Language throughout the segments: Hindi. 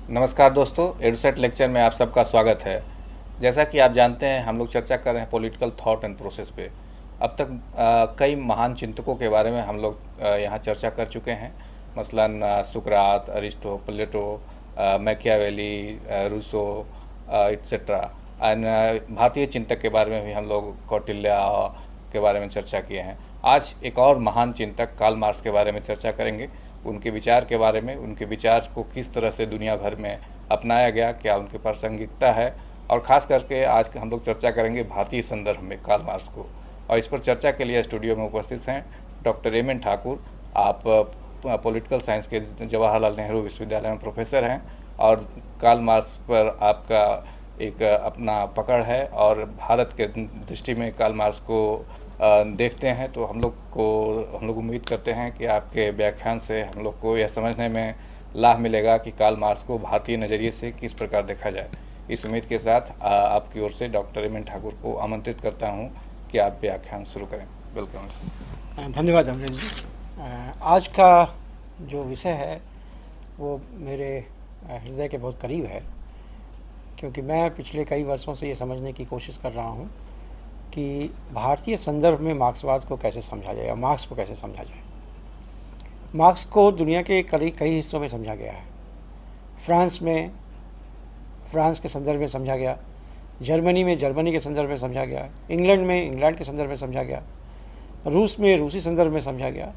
नमस्कार दोस्तों, एडुसेट लेक्चर में आप सबका स्वागत है। जैसा कि आप जानते हैं, हम लोग चर्चा कर रहे हैं पॉलिटिकल थॉट एंड प्रोसेस पे। अब तक कई महान चिंतकों के बारे में हम लोग यहाँ चर्चा कर चुके हैं। मसलन सुकरात, अरिस्टो, Plato, Machiavelli, Rousseau, etcetera. And भारतीय चिंतक के बारे में भी हम लोग कौटिल्य के बारे में चर्चा किए हैं। आज एक और महान चिंतक कार्ल मार्क्स के बारे में चर्चा करेंगे। उनके विचार के बारे में, उनके विचार को किस तरह से दुनिया भर में अपनाया गया, क्या उनकी प्रासंगिकता है, और ख़ास करके आज हम लोग चर्चा करेंगे भारतीय संदर्भ में कार्ल मार्क्स को। और इस पर चर्चा के लिए स्टूडियो में उपस्थित हैं डॉक्टर एम एन ठाकुर। आप पॉलिटिकल साइंस के जवाहरलाल नेहरू विश्वविद्यालय में प्रोफेसर हैं और कार्ल मार्क्स पर आपका एक अपना पकड़ है और भारत के दृष्टि में कार्ल मार्क्स को देखते हैं। तो हम लोग उम्मीद करते हैं कि आपके व्याख्यान से हम लोग को यह समझने में लाभ मिलेगा कि कार्ल मार्क्स को भारतीय नज़रिए से किस प्रकार देखा जाए। इस उम्मीद के साथ आपकी ओर से डॉक्टर एम एन ठाकुर को आमंत्रित करता हूं कि आप व्याख्यान शुरू करें। वेलकम। धन्यवाद अमरेंद्र जी। आज का जो विषय है वो मेरे हृदय के बहुत करीब है, क्योंकि मैं पिछले कई वर्षों से ये समझने की कोशिश कर रहा हूँ कि भारतीय संदर्भ में मार्क्सवाद को कैसे समझा जाए या मार्क्स को कैसे समझा जाए। मार्क्स को दुनिया के कई हिस्सों में समझा गया है। फ्रांस के संदर्भ में समझा गया, जर्मनी में जर्मनी के संदर्भ में समझा गया, इंग्लैंड में इंग्लैंड के संदर्भ में समझा गया, रूस में रूसी संदर्भ में समझा गया।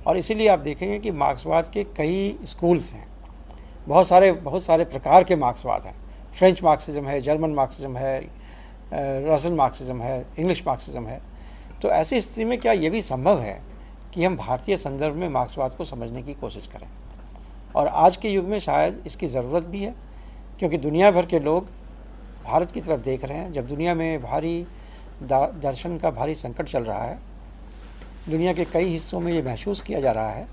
और इसीलिए आप देखेंगे कि मार्क्सवाद के कई स्कूल्स हैं, बहुत सारे प्रकार के मार्क्सवाद हैं। फ्रेंच मार्क्सिज्म है, जर्मन मार्क्सिज्म है, रशियन मार्क्सिज्म है, इंग्लिश मार्क्सिज्म है। तो ऐसी स्थिति में क्या ये भी संभव है कि हम भारतीय संदर्भ में मार्क्सवाद को समझने की कोशिश करें? और आज के युग में शायद इसकी ज़रूरत भी है, क्योंकि दुनिया भर के लोग भारत की तरफ देख रहे हैं। जब दुनिया में भारी दर्शन का भारी संकट चल रहा है, दुनिया के कई हिस्सों में ये महसूस किया जा रहा है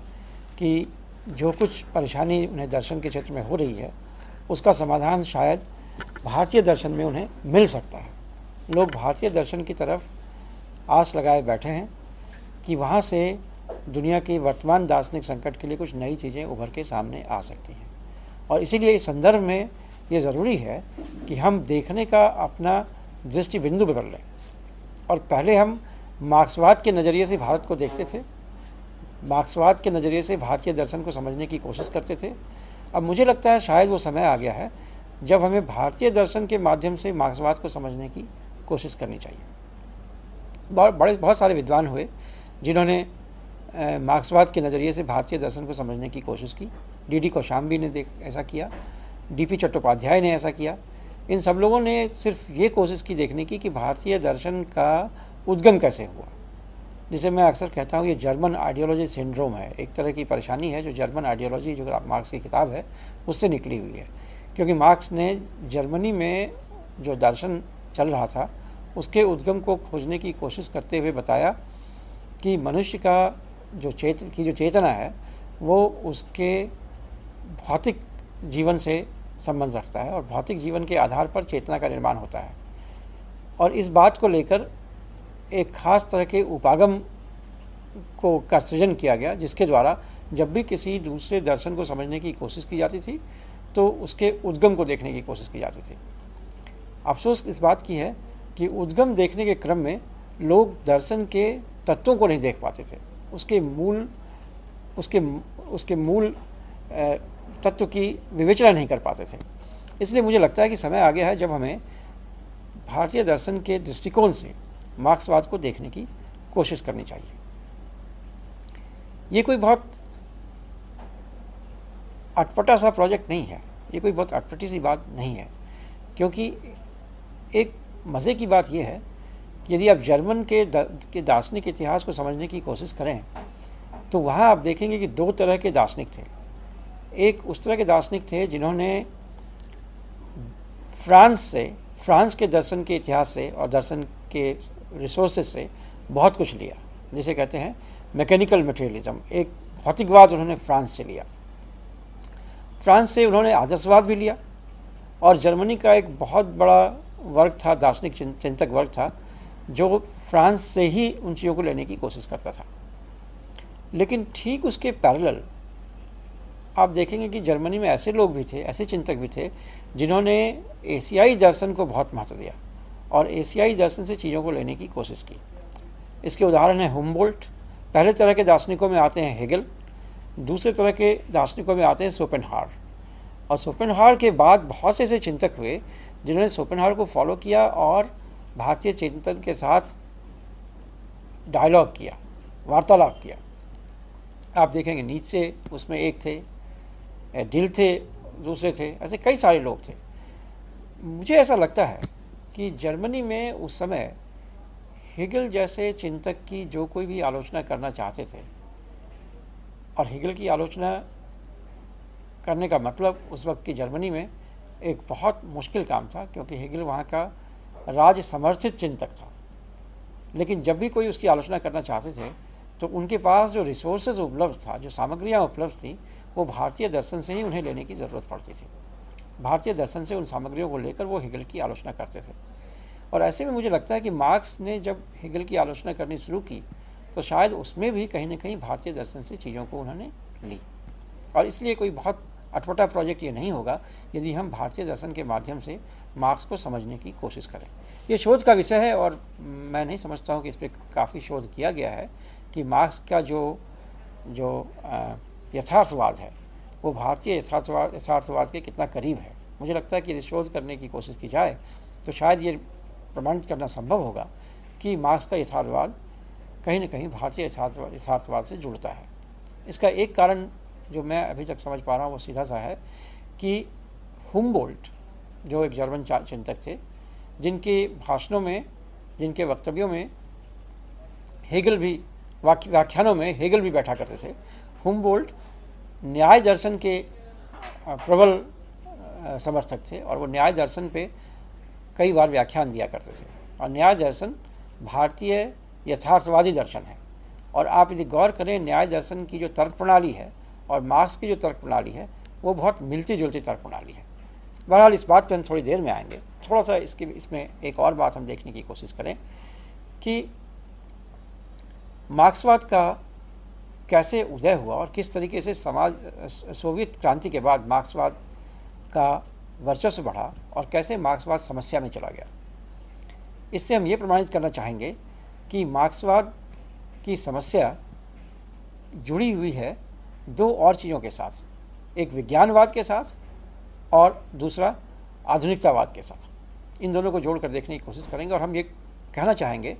कि जो कुछ परेशानी उन्हें दर्शन के क्षेत्र में हो रही है, उसका समाधान शायद भारतीय दर्शन में उन्हें मिल सकता है। लोग भारतीय दर्शन की तरफ आस लगाए बैठे हैं कि वहाँ से दुनिया के वर्तमान दार्शनिक संकट के लिए कुछ नई चीज़ें उभर के सामने आ सकती हैं। और इसीलिए इस संदर्भ में ये ज़रूरी है कि हम देखने का अपना दृष्टि बिंदु बदल लें। और पहले हम मार्क्सवाद के नज़रिए से भारत को देखते थे, मार्क्सवाद के नज़रिए से भारतीय दर्शन को समझने की कोशिश करते थे। अब मुझे लगता है शायद वो समय आ गया है जब हमें भारतीय दर्शन के माध्यम से मार्क्सवाद को समझने की कोशिश करनी चाहिए। बहुत सारे विद्वान हुए जिन्होंने मार्क्सवाद के नज़रिए से भारतीय दर्शन को समझने की कोशिश की। डी कौशाम्बी ने ऐसा किया, D.P. चट्टोपाध्याय ने ऐसा किया। इन सब लोगों ने सिर्फ ये कोशिश की देखने की कि भारतीय दर्शन का उद्गम कैसे हुआ, जिसे मैं अक्सर कहता हूँ ये जर्मन आइडियोलॉजी सिंड्रोम है। एक तरह की परेशानी है जो जर्मन आइडियोलॉजी, जो मार्क्स की किताब है, उससे निकली हुई है। क्योंकि मार्क्स ने जर्मनी में जो दर्शन चल रहा था उसके उद्गम को खोजने की कोशिश करते हुए बताया कि मनुष्य का जो चेतना है वो उसके भौतिक जीवन से संबंध रखता है और भौतिक जीवन के आधार पर चेतना का निर्माण होता है। और इस बात को लेकर एक खास तरह के उपागम का सृजन किया गया, जिसके द्वारा जब भी किसी दूसरे दर्शन को समझने की कोशिश की जाती थी तो उसके उद्गम को देखने की कोशिश की जाती थी। अफसोस इस बात की है कि उद्गम देखने के क्रम में लोग दर्शन के तत्वों को नहीं देख पाते थे, उसके मूल तत्व की विवेचना नहीं कर पाते थे। इसलिए मुझे लगता है कि समय आ गया है जब हमें भारतीय दर्शन के दृष्टिकोण से मार्क्सवाद को देखने की कोशिश करनी चाहिए। ये कोई बहुत अटपटा सा प्रोजेक्ट नहीं है, ये कोई बहुत अटपटी सी बात नहीं है, क्योंकि एक मज़े की बात यह है कि यदि आप जर्मन के दार्शनिक इतिहास को समझने की कोशिश करें तो वहाँ आप देखेंगे कि दो तरह के दार्शनिक थे। एक उस तरह के दार्शनिक थे जिन्होंने फ्रांस के दर्शन के इतिहास से और दर्शन के रिसोर्सेज से बहुत कुछ लिया, जिसे कहते हैं मैकेनिकल मटेरियलिज्म। एक भौतिकवाद उन्होंने फ्रांस से लिया, फ्रांस से उन्होंने आदर्शवाद भी लिया। और जर्मनी का एक बहुत बड़ा वर्ग था, दार्शनिक चिंतक वर्ग था, जो फ्रांस से ही उन चीज़ों को लेने की कोशिश करता था। लेकिन ठीक उसके पैरेलल आप देखेंगे कि जर्मनी में ऐसे लोग भी थे, ऐसे चिंतक भी थे जिन्होंने एशियाई दर्शन को बहुत महत्व दिया और एशियाई दर्शन से चीज़ों को लेने की कोशिश की। इसके उदाहरण है हुम्बोल्ट। पहले तरह के दार्शनिकों में आते हैं हेगल, दूसरे तरह के दार्शनिकों में आते हैं शोपेनहावर, और शोपेनहावर के बाद बहुत से ऐसे चिंतक हुए जिन्होंने शोपेनहावर को फॉलो किया और भारतीय चिंतन के साथ डायलॉग किया, वार्तालाप किया। आप देखेंगे नीचे उसमें एक थे, डिल थे, दूसरे थे, ऐसे कई सारे लोग थे। मुझे ऐसा लगता है कि जर्मनी में उस समय हेगल जैसे चिंतक की जो कोई भी आलोचना करना चाहते थे, और हेगल की आलोचना करने का मतलब उस वक्त की जर्मनी में एक बहुत मुश्किल काम था, क्योंकि हेगल वहाँ का राज समर्थित चिंतक था। लेकिन जब भी कोई उसकी आलोचना करना चाहते थे तो उनके पास जो रिसोर्सेज उपलब्ध था, जो सामग्रियाँ उपलब्ध थी, वो भारतीय दर्शन से ही उन्हें लेने की ज़रूरत पड़ती थी। भारतीय दर्शन से उन सामग्रियों को लेकर वो हेगल की आलोचना करते थे। और ऐसे में मुझे लगता है कि मार्क्स ने जब हेगल की आलोचना करनी शुरू की तो शायद उसमें भी कहीं ना कहीं भारतीय दर्शन से चीज़ों को उन्होंने ली। और इसलिए कोई बहुत अटपटा प्रोजेक्ट ये नहीं होगा यदि हम भारतीय दर्शन के माध्यम से मार्क्स को समझने की कोशिश करें। ये शोध का विषय है और मैं नहीं समझता हूँ कि इस पर काफ़ी शोध किया गया है कि मार्क्स का जो यथार्थवाद है वो भारतीय यथार्थवाद के कितना करीब है। मुझे लगता है कि यदि शोध करने की कोशिश की जाए तो शायद ये प्रमाणित करना संभव होगा कि मार्क्स का यथार्थवाद कहीं न कहीं भारतीय यथार्थवाद से जुड़ता है। इसका एक कारण जो मैं अभी तक समझ पा रहा हूँ वो सीधा सा है कि हुम्बोल्ट जो एक जर्मन चिंतक थे, जिनके भाषणों में, जिनके वक्तव्यों में हेगल भी, व्याख्यानों में हेगल भी बैठा करते थे। हुम्बोल्ट न्याय दर्शन के प्रबल समर्थक थे और वो न्याय दर्शन पे कई बार व्याख्यान दिया करते थे। और न्याय दर्शन भारतीय यथार्थवादी दर्शन है। और आप यदि गौर करें, न्याय दर्शन की जो तर्क प्रणाली है और मार्क्स की जो तर्क प्रणाली है वो बहुत मिलती जुलती तर्क प्रणाली है। बहरहाल इस बात पर हम थोड़ी देर में आएंगे। थोड़ा सा इसमें एक और बात हम देखने की कोशिश करें कि मार्क्सवाद का कैसे उदय हुआ और किस तरीके से सोवियत क्रांति के बाद मार्क्सवाद का वर्चस्व बढ़ा और कैसे मार्क्सवाद समस्या में चला गया। इससे हम ये प्रमाणित करना चाहेंगे कि मार्क्सवाद की समस्या जुड़ी हुई है दो और चीज़ों के साथ, एक विज्ञानवाद के साथ और दूसरा आधुनिकतावाद के साथ। इन दोनों को जोड़कर देखने की कोशिश करेंगे और हम ये कहना चाहेंगे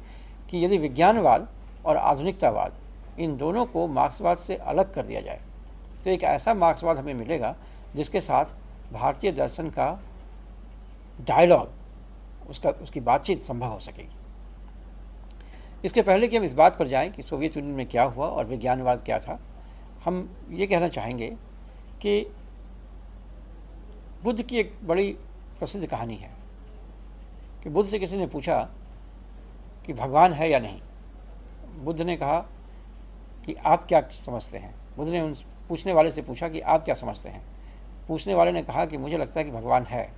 कि यदि विज्ञानवाद और आधुनिकतावाद इन दोनों को मार्क्सवाद से अलग कर दिया जाए तो एक ऐसा मार्क्सवाद हमें मिलेगा जिसके साथ भारतीय दर्शन का डायलॉग, उसकी बातचीत संभव हो सकेगी। इसके पहले कि हम इस बात पर जाएं कि सोवियत यूनियन में क्या हुआ और विज्ञानवाद क्या था, हम ये कहना चाहेंगे कि बुद्ध की एक बड़ी प्रसिद्ध कहानी है कि बुद्ध से किसी ने पूछा कि भगवान है या नहीं। बुद्ध ने कहा कि आप क्या समझते हैं। बुद्ध ने उन पूछने वाले से पूछा कि आप क्या समझते हैं। पूछने वाले ने कहा कि मुझे लगता है कि भगवान है।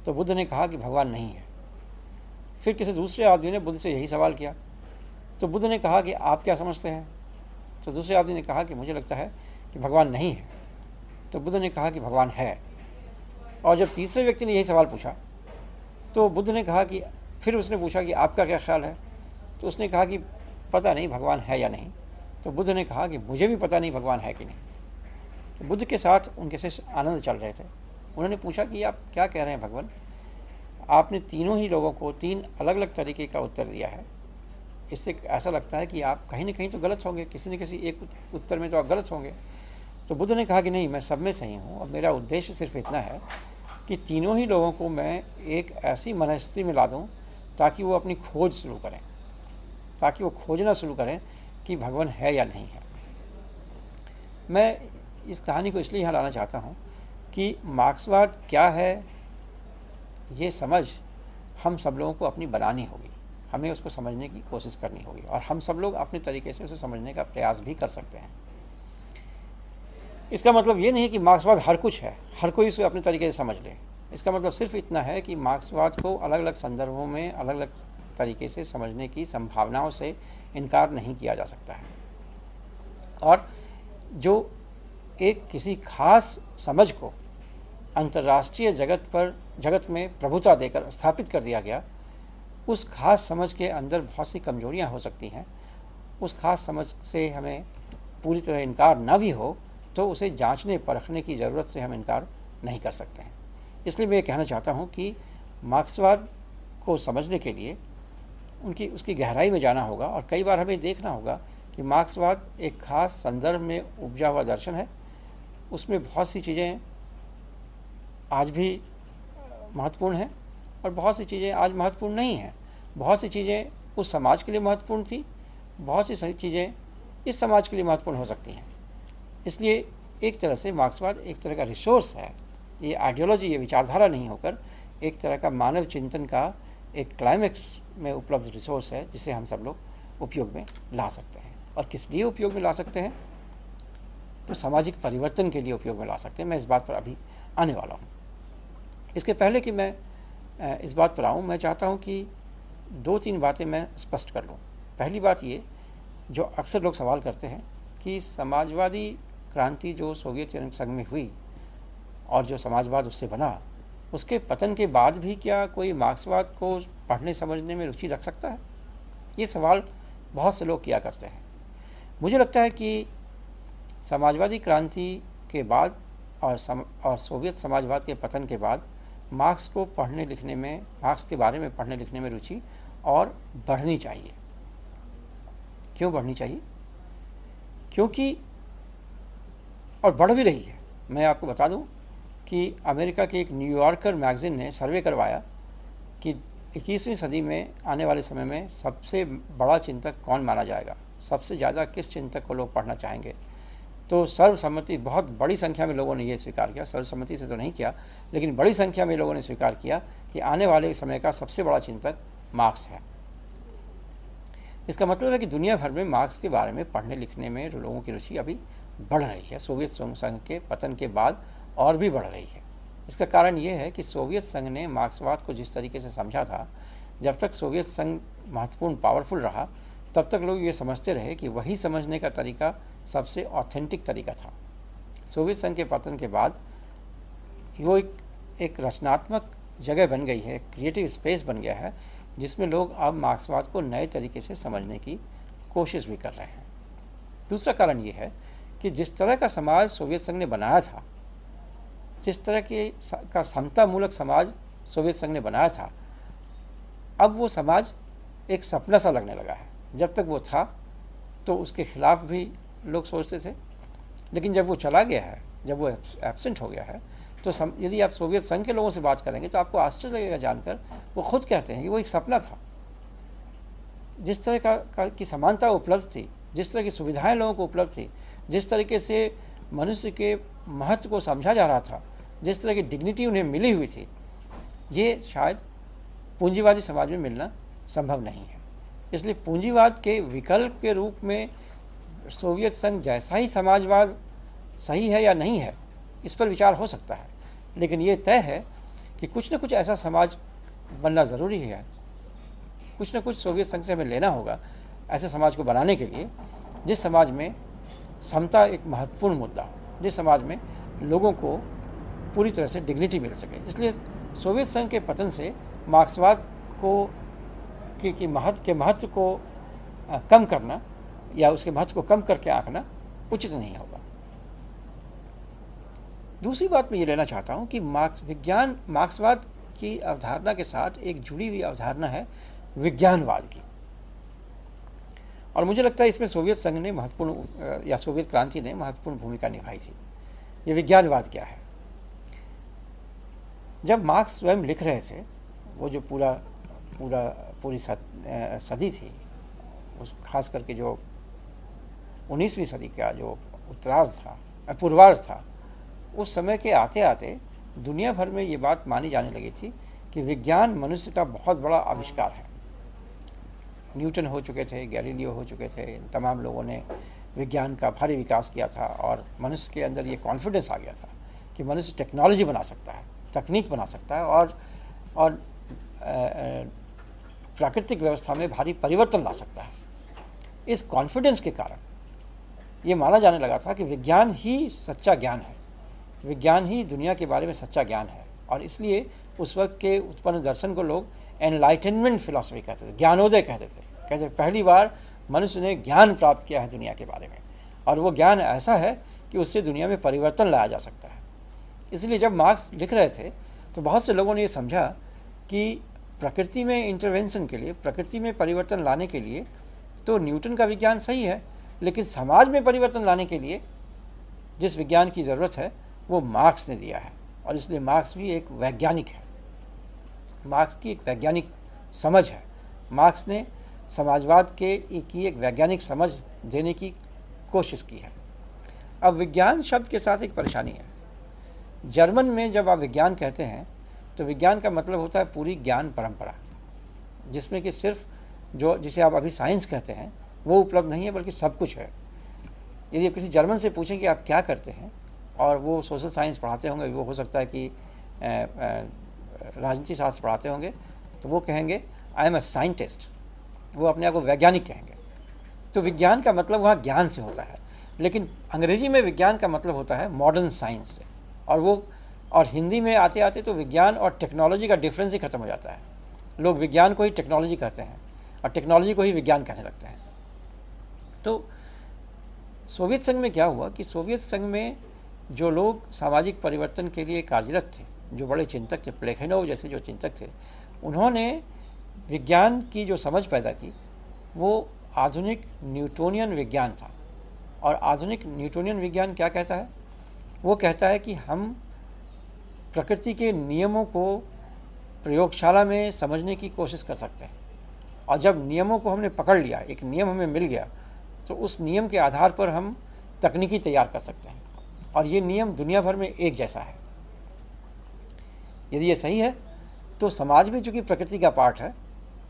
तो बुद्ध ने कहा कि भगवान नहीं है। फिर किसी दूसरे आदमी ने बुद्ध से यही सवाल किया तो बुद्ध ने कहा कि आप क्या समझते हैं। तो दूसरे आदमी ने कहा कि मुझे लगता है कि भगवान नहीं है। तो बुद्ध ने कहा कि भगवान है। और जब तीसरे व्यक्ति ने यही सवाल पूछा तो बुद्ध ने कहा कि, फिर उसने पूछा कि आपका क्या ख्याल है। तो उसने कहा कि पता नहीं भगवान है या नहीं। तो बुद्ध ने कहा कि मुझे भी पता नहीं भगवान है कि नहीं। तो बुद्ध के साथ उनके से आनंद चल रहे थे। उन्होंने पूछा कि आप क्या कह रहे हैं भगवान, आपने तीनों ही लोगों को तीन अलग अलग तरीके का उत्तर दिया है। इससे ऐसा लगता है कि आप कहीं ना कहीं तो गलत होंगे, किसी न किसी एक उत्तर में तो आप गलत होंगे। तो बुद्ध ने कहा कि नहीं, मैं सब में सही हूँ और मेरा उद्देश्य सिर्फ इतना है कि तीनों ही लोगों को मैं एक ऐसी मनस्थिति में ला दूँ ताकि वो अपनी खोज शुरू करें, ताकि वो खोजना शुरू करें कि भगवान है या नहीं है। मैं इस कहानी को इसलिए यहाँ लाना चाहता हूँ कि मार्क्सवाद क्या है ये समझ हम सब लोगों को अपनी बनानी होगी, हमें उसको समझने की कोशिश करनी होगी और हम सब लोग अपने तरीके से उसे समझने का प्रयास भी कर सकते हैं। इसका मतलब ये नहीं कि मार्क्सवाद हर कुछ है, हर कोई इसे अपने तरीके से समझ ले। इसका मतलब सिर्फ इतना है कि मार्क्सवाद को अलग अलग संदर्भों में अलग अलग तरीके से समझने की संभावनाओं से इनकार नहीं किया जा सकता है। और जो एक किसी खास समझ को अंतर्राष्ट्रीय जगत में प्रभुता देकर स्थापित कर दिया गया, उस खास समझ के अंदर बहुत सी कमजोरियां हो सकती हैं। उस खास समझ से हमें पूरी तरह इनकार न भी हो तो उसे जांचने परखने की ज़रूरत से हम इनकार नहीं कर सकते हैं। इसलिए मैं ये कहना चाहता हूँ कि मार्क्सवाद को समझने के लिए उसकी गहराई में जाना होगा, और कई बार हमें देखना होगा कि मार्क्सवाद एक खास संदर्भ में उपजा हुआ दर्शन है। उसमें बहुत सी चीज़ें आज भी महत्वपूर्ण हैं और बहुत सी चीज़ें आज महत्वपूर्ण नहीं हैं। बहुत सी चीज़ें उस समाज के लिए महत्वपूर्ण थी, बहुत सी चीज़ें इस समाज के लिए महत्वपूर्ण हो सकती हैं। इसलिए एक तरह से मार्क्सवाद एक तरह का रिसोर्स है। ये आइडियोलॉजी, ये विचारधारा नहीं होकर एक तरह का मानव चिंतन का एक क्लाइमेक्स में उपलब्ध रिसोर्स है, जिसे हम सब लोग उपयोग में ला सकते हैं। और किस लिए उपयोग में ला सकते हैं? तो सामाजिक परिवर्तन के लिए उपयोग में ला सकते हैं। मैं इस बात पर अभी आने वाला हूँ। इसके पहले कि मैं इस बात पर आऊँ, मैं चाहता हूँ कि 2-3 बातें मैं स्पष्ट कर लूँ। पहली बात ये, जो अक्सर लोग सवाल करते हैं कि समाजवादी क्रांति जो सोवियत संघ में हुई और जो समाजवाद उससे बना, उसके पतन के बाद भी क्या कोई मार्क्सवाद को पढ़ने समझने में रुचि रख सकता है? ये सवाल बहुत से लोग किया करते हैं। मुझे लगता है कि समाजवादी क्रांति के बाद और सोवियत समाजवाद के पतन के बाद मार्क्स को पढ़ने लिखने में, मार्क्स के बारे में पढ़ने लिखने में रुचि और बढ़नी चाहिए। क्यों बढ़नी चाहिए? क्योंकि, और बढ़ भी रही है। मैं आपको बता दूं कि अमेरिका के एक न्यूयॉर्कर मैगज़ीन ने सर्वे करवाया कि 21वीं सदी में आने वाले समय में सबसे बड़ा चिंतक कौन माना जाएगा, सबसे ज़्यादा किस चिंतक को लोग पढ़ना चाहेंगे। तो सर्वसम्मति, बहुत बड़ी संख्या में लोगों ने ये स्वीकार किया, सर्वसम्मति से तो नहीं किया, लेकिन बड़ी संख्या में लोगों ने स्वीकार किया कि आने वाले समय का सबसे बड़ा चिंतक मार्क्स है। इसका मतलब है कि दुनिया भर में मार्क्स के बारे में पढ़ने लिखने में लोगों की रुचि अभी बढ़ रही है। सोवियत संघ के पतन के बाद और भी बढ़ रही है। इसका कारण ये है कि सोवियत संघ ने मार्क्सवाद को जिस तरीके से समझा था, जब तक सोवियत संघ महत्वपूर्ण पावरफुल रहा, तब तक लोग ये समझते रहे कि वही समझने का तरीका सबसे ऑथेंटिक तरीका था। सोवियत संघ के पतन के बाद वो एक रचनात्मक जगह बन गई है, क्रिएटिव स्पेस बन गया है, जिसमें लोग अब मार्क्सवाद को नए तरीके से समझने की कोशिश भी कर रहे हैं। दूसरा कारण ये है कि जिस तरह का समाज सोवियत संघ ने बनाया था, जिस तरह का समतामूलक समाज सोवियत संघ ने बनाया था, अब वो समाज एक सपना सा लगने लगा है। जब तक वो था तो उसके खिलाफ भी लोग सोचते थे, लेकिन जब वो चला गया है, जब वो एब्सेंट हो गया है, तो यदि आप सोवियत संघ के लोगों से बात करेंगे तो आपको आश्चर्य लगेगा जानकर, वो खुद कहते हैं कि वो एक सपना था। जिस तरह की समानता उपलब्ध थी, जिस तरह की सुविधाएं लोगों को उपलब्ध थी, जिस तरीके से मनुष्य के महत्व को समझा जा रहा था, जिस तरह की डिग्निटी उन्हें मिली हुई थी, ये शायद पूंजीवादी समाज में मिलना संभव नहीं है। इसलिए पूंजीवाद के विकल्प के रूप में सोवियत संघ जैसा ही समाजवाद सही है या नहीं है, इस पर विचार हो सकता है, लेकिन ये तय है कि कुछ न कुछ ऐसा समाज बनना ज़रूरी है। कुछ न कुछ सोवियत संघ से हमें लेना होगा ऐसे समाज को बनाने के लिए, जिस समाज में समता एक महत्वपूर्ण मुद्दा हो, जिस समाज में लोगों को पूरी तरह से डिग्निटी मिल सके। इसलिए सोवियत संघ के पतन से मार्क्सवाद को के महत्व को कम करना या उसके महत्व को कम करके आंकना उचित नहीं होगा। दूसरी बात मैं ये लेना चाहता हूँ कि मार्क्सवाद की अवधारणा के साथ एक जुड़ी हुई अवधारणा है विज्ञानवाद की, और मुझे लगता है इसमें सोवियत संघ ने महत्वपूर्ण या सोवियत क्रांति ने महत्वपूर्ण भूमिका निभाई थी। ये विज्ञानवाद क्या है? जब मार्क्स स्वयं लिख रहे थे, वो जो पूरी सदी थी, उस खास करके जो 19वीं सदी का जो उत्तरार्ध था, पूर्वार्ध था, उस समय के आते आते दुनिया भर में ये बात मानी जाने लगी थी कि विज्ञान मनुष्य का बहुत बड़ा आविष्कार है। न्यूटन हो चुके थे, गैलीलियो हो चुके थे, तमाम लोगों ने विज्ञान का भारी विकास किया था, और मनुष्य के अंदर ये कॉन्फिडेंस आ गया था कि मनुष्य टेक्नोलॉजी बना सकता है, तकनीक बना सकता है, और प्राकृतिक व्यवस्था में भारी परिवर्तन ला सकता है। इस कॉन्फिडेंस के कारण ये माना जाने लगा था कि विज्ञान ही सच्चा ज्ञान है, विज्ञान ही दुनिया के बारे में सच्चा ज्ञान है। और इसलिए उस वक्त के उत्पन्न दर्शन को लोग एनलाइटनमेंट फिलॉसफी कहते थे, ज्ञानोदय कहते थे। कहते पहली बार मनुष्य ने ज्ञान प्राप्त किया है दुनिया के बारे में, और वो ज्ञान ऐसा है कि उससे दुनिया में परिवर्तन लाया जा सकता है। इसलिए जब मार्क्स लिख रहे थे तो बहुत से लोगों ने ये समझा कि प्रकृति में इंटरवेंशन के लिए, प्रकृति में परिवर्तन लाने के लिए तो न्यूटन का विज्ञान सही है, लेकिन समाज में परिवर्तन लाने के लिए जिस विज्ञान की ज़रूरत है वो मार्क्स ने दिया है। और इसलिए मार्क्स भी एक वैज्ञानिक है, मार्क्स की एक वैज्ञानिक समझ है। मार्क्स ने समाजवाद की एक वैज्ञानिक समझ देने की कोशिश की है। अब विज्ञान शब्द के साथ एक परेशानी है। जर्मन में जब आप विज्ञान कहते हैं तो विज्ञान का मतलब होता है पूरी ज्ञान परंपरा, जिसमें कि सिर्फ जो जिसे आप अभी साइंस कहते हैं वो उपलब्ध नहीं है, बल्कि सब कुछ है। यदि आप किसी जर्मन से पूछें कि आप क्या करते हैं, और वो सोशल साइंस पढ़ाते होंगे, वो हो सकता है कि राजनीति शास्त्र पढ़ाते होंगे, तो वो कहेंगे आई एम अ साइंटिस्ट, वो अपने आप को वैज्ञानिक कहेंगे। तो विज्ञान का मतलब वहाँ ज्ञान से होता है, लेकिन अंग्रेजी में विज्ञान का मतलब होता है मॉडर्न साइंस से। और हिंदी में आते आते तो विज्ञान और टेक्नोलॉजी का डिफरेंस ही खत्म हो जाता है। लोग विज्ञान को ही टेक्नोलॉजी कहते हैं और टेक्नोलॉजी को ही विज्ञान कहने लगते हैं। तो सोवियत संघ में क्या हुआ कि सोवियत संघ में जो लोग सामाजिक परिवर्तन के लिए कार्यरत थे, जो बड़े चिंतक थे, प्लेखनोव जैसे जो चिंतक थे, उन्होंने विज्ञान की जो समझ पैदा की वो आधुनिक न्यूटोनियन विज्ञान था। और आधुनिक न्यूटोनियन विज्ञान क्या कहता है? वो कहता है कि हम प्रकृति के नियमों को प्रयोगशाला में समझने की कोशिश कर सकते हैं, और जब नियमों को हमने पकड़ लिया, एक नियम हमें मिल गया, तो उस नियम के आधार पर हम तकनीकी तैयार कर सकते हैं, और ये नियम दुनिया भर में एक जैसा है। यदि ये सही है तो समाज भी चूँकि प्रकृति का पार्ट है,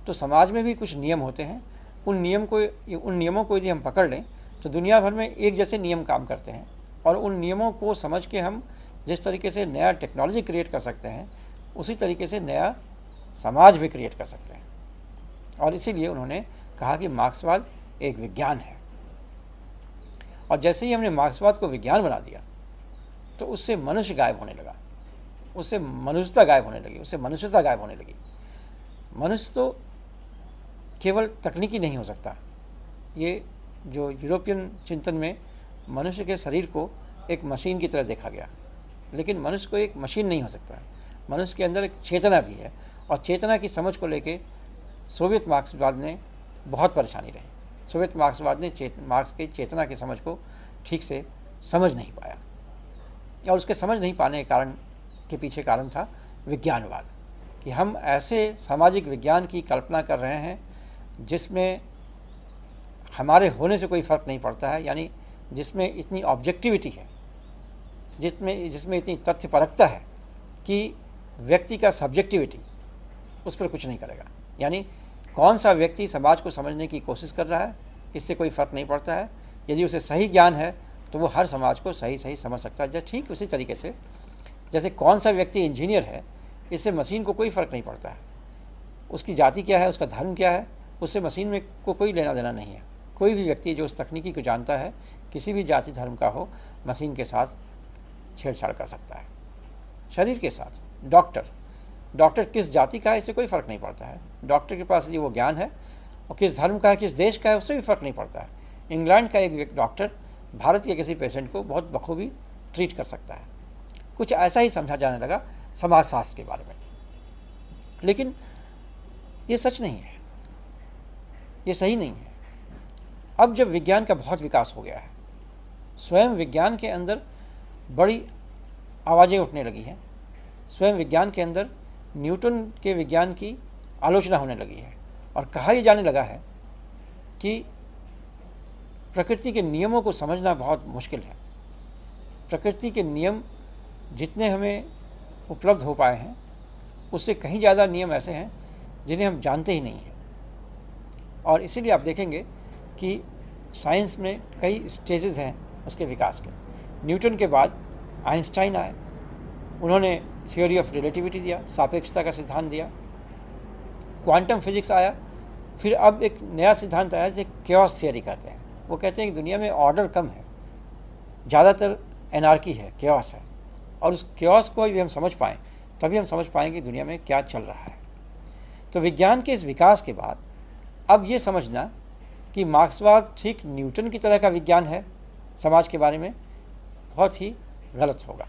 तो समाज में भी कुछ नियम होते हैं। उन नियमों को यदि हम पकड़ लें तो दुनिया भर में एक जैसे नियम काम करते हैं, और उन नियमों को समझ के हम जिस तरीके से नया टेक्नोलॉजी क्रिएट कर सकते हैं, उसी तरीके से नया समाज भी क्रिएट कर सकते हैं। और इसीलिए उन्होंने कहा कि मार्क्सवाद एक विज्ञान है। और जैसे ही हमने मार्क्सवाद को विज्ञान बना दिया तो उससे मनुष्य गायब होने लगा, उससे मनुष्यता गायब होने लगी, उससे मनुष्यता गायब होने लगी। मनुष्य तो केवल तकनीकी नहीं हो सकता। ये जो यूरोपियन चिंतन में मनुष्य के शरीर को एक मशीन की तरह देखा गया, लेकिन मनुष्य को एक मशीन नहीं हो सकता है। मनुष्य के अंदर एक चेतना भी है, और चेतना की समझ को लेके सोवियत मार्क्सवाद ने बहुत परेशानी रही। सोवियत मार्क्सवाद ने मार्क्स की चेतना की समझ को ठीक से समझ नहीं पाया, और उसके समझ नहीं पाने के पीछे कारण था विज्ञानवाद, कि हम ऐसे सामाजिक विज्ञान की कल्पना कर रहे हैं जिसमें हमारे होने से कोई फ़र्क नहीं पड़ता है, यानी जिसमें इतनी ऑब्जेक्टिविटी है, जिसमें इतनी तथ्यपरकता है कि व्यक्ति का सब्जेक्टिविटी उस पर कुछ नहीं करेगा। यानी कौन सा व्यक्ति समाज को समझने की कोशिश कर रहा है, इससे कोई फ़र्क नहीं पड़ता है। यदि उसे सही ज्ञान है तो वो हर समाज को सही समझ सकता है। जैसे ठीक उसी तरीके से जैसे कौन सा व्यक्ति इंजीनियर है, इससे मशीन को कोई फ़र्क नहीं पड़ता है। उसकी जाति क्या है, उसका धर्म क्या है, उससे मशीन में को कोई लेना देना नहीं है। कोई भी व्यक्ति जो उस तकनीकी को जानता है, किसी भी जाति धर्म का हो, मशीन के साथ छेड़छाड़ कर सकता है। शरीर के साथ डॉक्टर किस जाति का है, इससे कोई फ़र्क नहीं पड़ता है। डॉक्टर के पास ये वो ज्ञान है, और किस धर्म का है, किस देश का है, उससे भी फ़र्क नहीं पड़ता है। इंग्लैंड का एक डॉक्टर भारत के किसी पेशेंट को बहुत बखूबी ट्रीट कर सकता है। कुछ ऐसा ही समझा जाने लगा समाजशास्त्र के बारे में। लेकिन ये सच नहीं है, ये सही नहीं है। अब जब विज्ञान का बहुत विकास हो गया है, स्वयं विज्ञान के अंदर बड़ी आवाज़ें उठने लगी हैं। स्वयं विज्ञान के अंदर न्यूटन के विज्ञान की आलोचना होने लगी है, और कहा यह जाने लगा है कि प्रकृति के नियमों को समझना बहुत मुश्किल है। प्रकृति के नियम जितने हमें उपलब्ध हो पाए हैं, उससे कहीं ज़्यादा नियम ऐसे हैं जिन्हें हम जानते ही नहीं हैं। और इसीलिए आप देखेंगे कि साइंस में कई स्टेजेस हैं उसके विकास के। न्यूटन के बाद आइंस्टाइन आए, उन्होंने थियोरी ऑफ रिलेटिविटी दिया, सापेक्षता का सिद्धांत दिया। क्वांटम फिजिक्स आया, फिर अब एक नया सिद्धांत आया जिसे क्योस थियोरी कहते हैं। वो कहते हैं कि दुनिया में ऑर्डर कम है, ज़्यादातर एनार्की है, केओस है, और उस केओस को यदि हम समझ पाएँ तभी हम समझ पाएंगे कि दुनिया में क्या चल रहा है। तो विज्ञान के इस विकास के बाद अब ये समझना कि मार्क्सवाद ठीक न्यूटन की तरह का विज्ञान है समाज के बारे में, बहुत ही गलत होगा।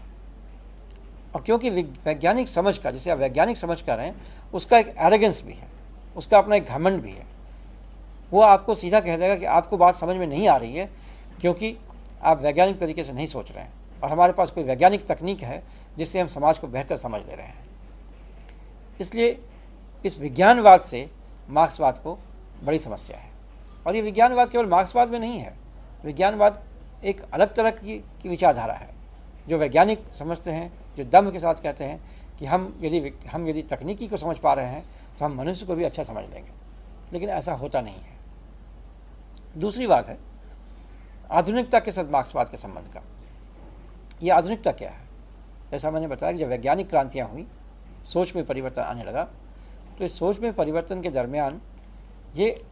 और क्योंकि वैज्ञानिक समझ का, जिसे आप वैज्ञानिक समझ कर रहे हैं, उसका एक एरोगेंस भी है, उसका अपना एक घमंड भी है। वो आपको सीधा कह देगा कि आपको बात समझ में नहीं आ रही है क्योंकि आप वैज्ञानिक तरीके से नहीं सोच रहे हैं, और हमारे पास कोई वैज्ञानिक तकनीक है जिससे हम समाज को बेहतर समझ ले रहे हैं। इसलिए इस विज्ञानवाद से मार्क्सवाद को बड़ी समस्या है। और ये विज्ञानवाद केवल मार्क्सवाद में नहीं है, विज्ञानवाद एक अलग तरह की विचारधारा है जो वैज्ञानिक समझते हैं, जो दम के साथ कहते हैं कि हम यदि तकनीकी को समझ पा रहे हैं तो हम मनुष्य को भी अच्छा समझ लेंगे, लेकिन ऐसा होता नहीं है। दूसरी बात है आधुनिकता के साथ मार्क्सवाद के संबंध का। ये आधुनिकता क्या है? जैसा मैंने बताया कि जब वैज्ञानिक क्रांतियाँ हुई, सोच में परिवर्तन आने लगा, तो इस सोच में परिवर्तन के दरमियान ये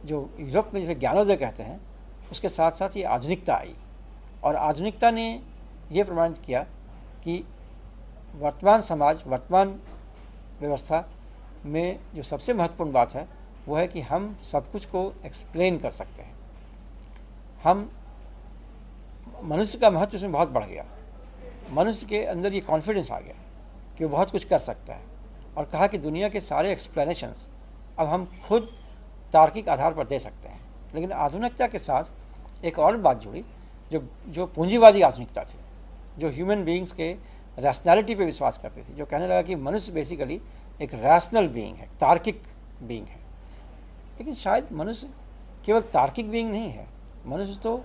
जो यूरोप में जिसे ज्ञानोदय कहते हैं, उसके साथ साथ ये आधुनिकता आई। और आधुनिकता ने ये प्रमाणित किया कि वर्तमान समाज, वर्तमान व्यवस्था में जो सबसे महत्वपूर्ण बात है वो है कि हम सब कुछ को एक्सप्लेन कर सकते हैं। हम मनुष्य का महत्व इसमें बहुत बढ़ गया, मनुष्य के अंदर ये कॉन्फिडेंस आ गया कि वो बहुत कुछ कर सकता है, और कहा कि दुनिया के सारे एक्सप्लेनेशंस अब हम खुद तार्किक आधार पर दे सकते हैं। लेकिन आधुनिकता के साथ एक और बात जुड़ी जो पूंजीवादी आधुनिकता थी, जो ह्यूमन बीइंग्स के रैशनैलिटी पे विश्वास करती थी, जो कहने लगा कि मनुष्य बेसिकली एक रैशनल बीइंग है, तार्किक बीइंग है। लेकिन शायद मनुष्य केवल तार्किक बीइंग नहीं है, मनुष्य तो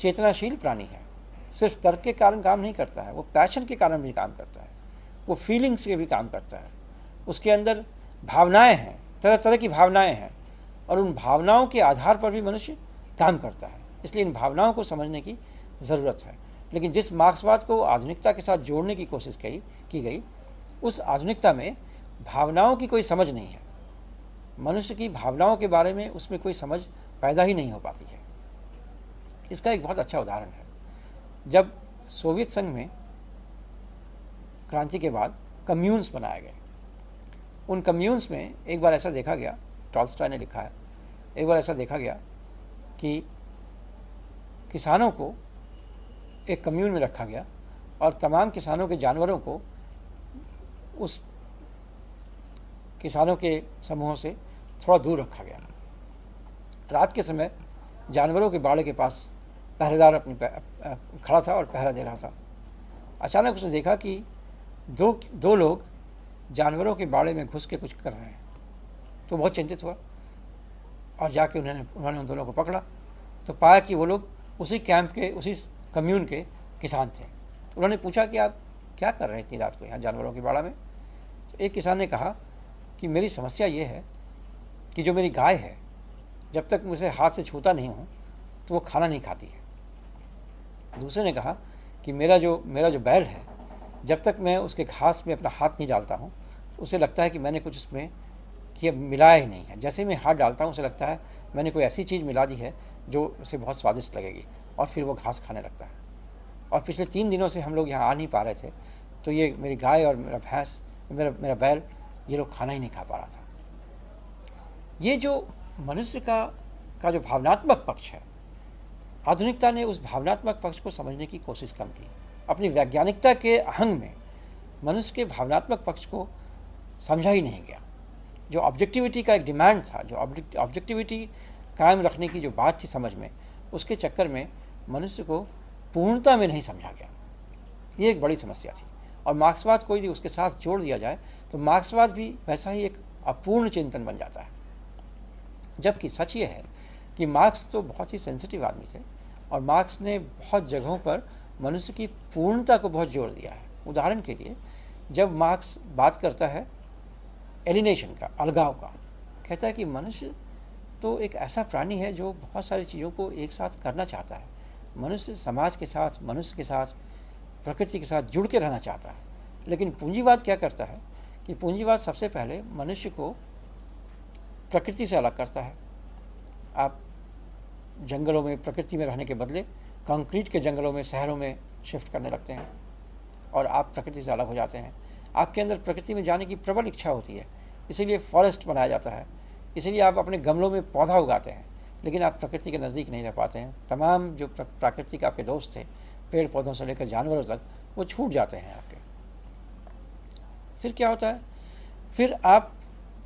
चेतनाशील प्राणी है। सिर्फ तर्क के कारण काम नहीं करता है, वो पैशन के कारण भी काम करता है, वो फीलिंग्स के भी काम करता है। उसके अंदर भावनाएं हैं, तरह तरह की भावनाएं हैं, और उन भावनाओं के आधार पर भी मनुष्य काम करता है। इसलिए इन भावनाओं को समझने की ज़रूरत है। लेकिन जिस मार्क्सवाद को आधुनिकता के साथ जोड़ने की कोशिश की गई, उस आधुनिकता में भावनाओं की कोई समझ नहीं है। मनुष्य की भावनाओं के बारे में उसमें कोई समझ पैदा ही नहीं हो पाती है। इसका एक बहुत अच्छा उदाहरण है, जब सोवियत संघ में क्रांति के बाद कम्यून्स बनाए गए, उन कम्यून्स में एक बार ऐसा देखा गया, टॉल्स्टॉय ने लिखा है, एक बार ऐसा देखा गया कि किसानों को एक कम्यून में रखा गया और तमाम किसानों के जानवरों को उस किसानों के समूहों से थोड़ा दूर रखा गया। रात के समय जानवरों के बाड़े के पास पहरेदार खड़ा था और पहरा दे रहा था। अचानक उसने देखा कि दो लोग जानवरों के बाड़े में घुस के कुछ कर रहे हैं, तो बहुत चिंतित हुआ और जाके उन्होंने उन दोनों को पकड़ा, तो पाया कि वो लोग उसी कैंप के, उसी कम्यून के किसान थे। तो उन्होंने पूछा कि आप क्या कर रहे हैं इतनी रात को यहाँ जानवरों के बाड़ा में? तो एक किसान ने कहा कि मेरी समस्या ये है कि जो मेरी गाय है, जब तक मुझे हाथ से छूता नहीं हूँ तो वो खाना नहीं खाती है। दूसरे ने कहा कि मेरा जो बैल है, जब तक मैं उसके घास में अपना हाथ नहीं डालता हूँ तो उसे लगता है कि मैंने कुछ उसमें कि मिलाया ही नहीं है। जैसे ही मैं हाथ डालता हूँ उसे लगता है मैंने कोई ऐसी चीज़ मिला दी है जो उसे बहुत स्वादिष्ट लगेगी, और फिर वो घास खाने लगता है। और पिछले 3 दिनों से हम लोग यहाँ आ नहीं पा रहे थे, तो ये मेरी गाय और मेरा भैंस, मेरा बैल, ये लोग खाना ही नहीं खा पा रहा था। ये जो मनुष्य का जो भावनात्मक पक्ष है, आधुनिकता ने उस भावनात्मक पक्ष को समझने की कोशिश कम की। अपनी वैज्ञानिकता के आहंग में मनुष्य के भावनात्मक पक्ष को समझा ही नहीं गया। जो ऑब्जेक्टिविटी का एक डिमांड था, जो ऑब्जेक्टिविटी कायम रखने की जो बात थी समझ में, उसके चक्कर में मनुष्य को पूर्णता में नहीं समझा गया। ये एक बड़ी समस्या थी। और मार्क्सवाद को यदि उसके साथ जोड़ दिया जाए तो मार्क्सवाद भी वैसा ही एक अपूर्ण चिंतन बन जाता है। जबकि सच ये है कि मार्क्स तो बहुत ही सेंसिटिव आदमी थे, और मार्क्स ने बहुत जगहों पर मनुष्य की पूर्णता को बहुत जोर दिया है। उदाहरण के लिए, जब मार्क्स बात करता है एलिनेशन का, अलगाव का, कहता है कि मनुष्य तो एक ऐसा प्राणी है जो बहुत सारी चीज़ों को एक साथ करना चाहता है। मनुष्य समाज के साथ, मनुष्य के साथ, प्रकृति के साथ जुड़ के रहना चाहता है। लेकिन पूंजीवाद क्या करता है कि पूंजीवाद सबसे पहले मनुष्य को प्रकृति से अलग करता है। आप जंगलों में, प्रकृति में रहने के बदले कंक्रीट के जंगलों में, शहरों में शिफ्ट करने लगते हैं और आप प्रकृति से अलग हो जाते हैं। आपके अंदर प्रकृति में जाने की प्रबल इच्छा होती है, इसीलिए फॉरेस्ट बनाया जाता है, इसीलिए आप अपने गमलों में पौधा उगाते हैं, लेकिन आप प्रकृति के नज़दीक नहीं रह पाते हैं। तमाम जो प्राकृतिक आपके दोस्त थे, पेड़ पौधों से लेकर जानवरों तक, वो छूट जाते हैं आपके। फिर क्या होता है? फिर आप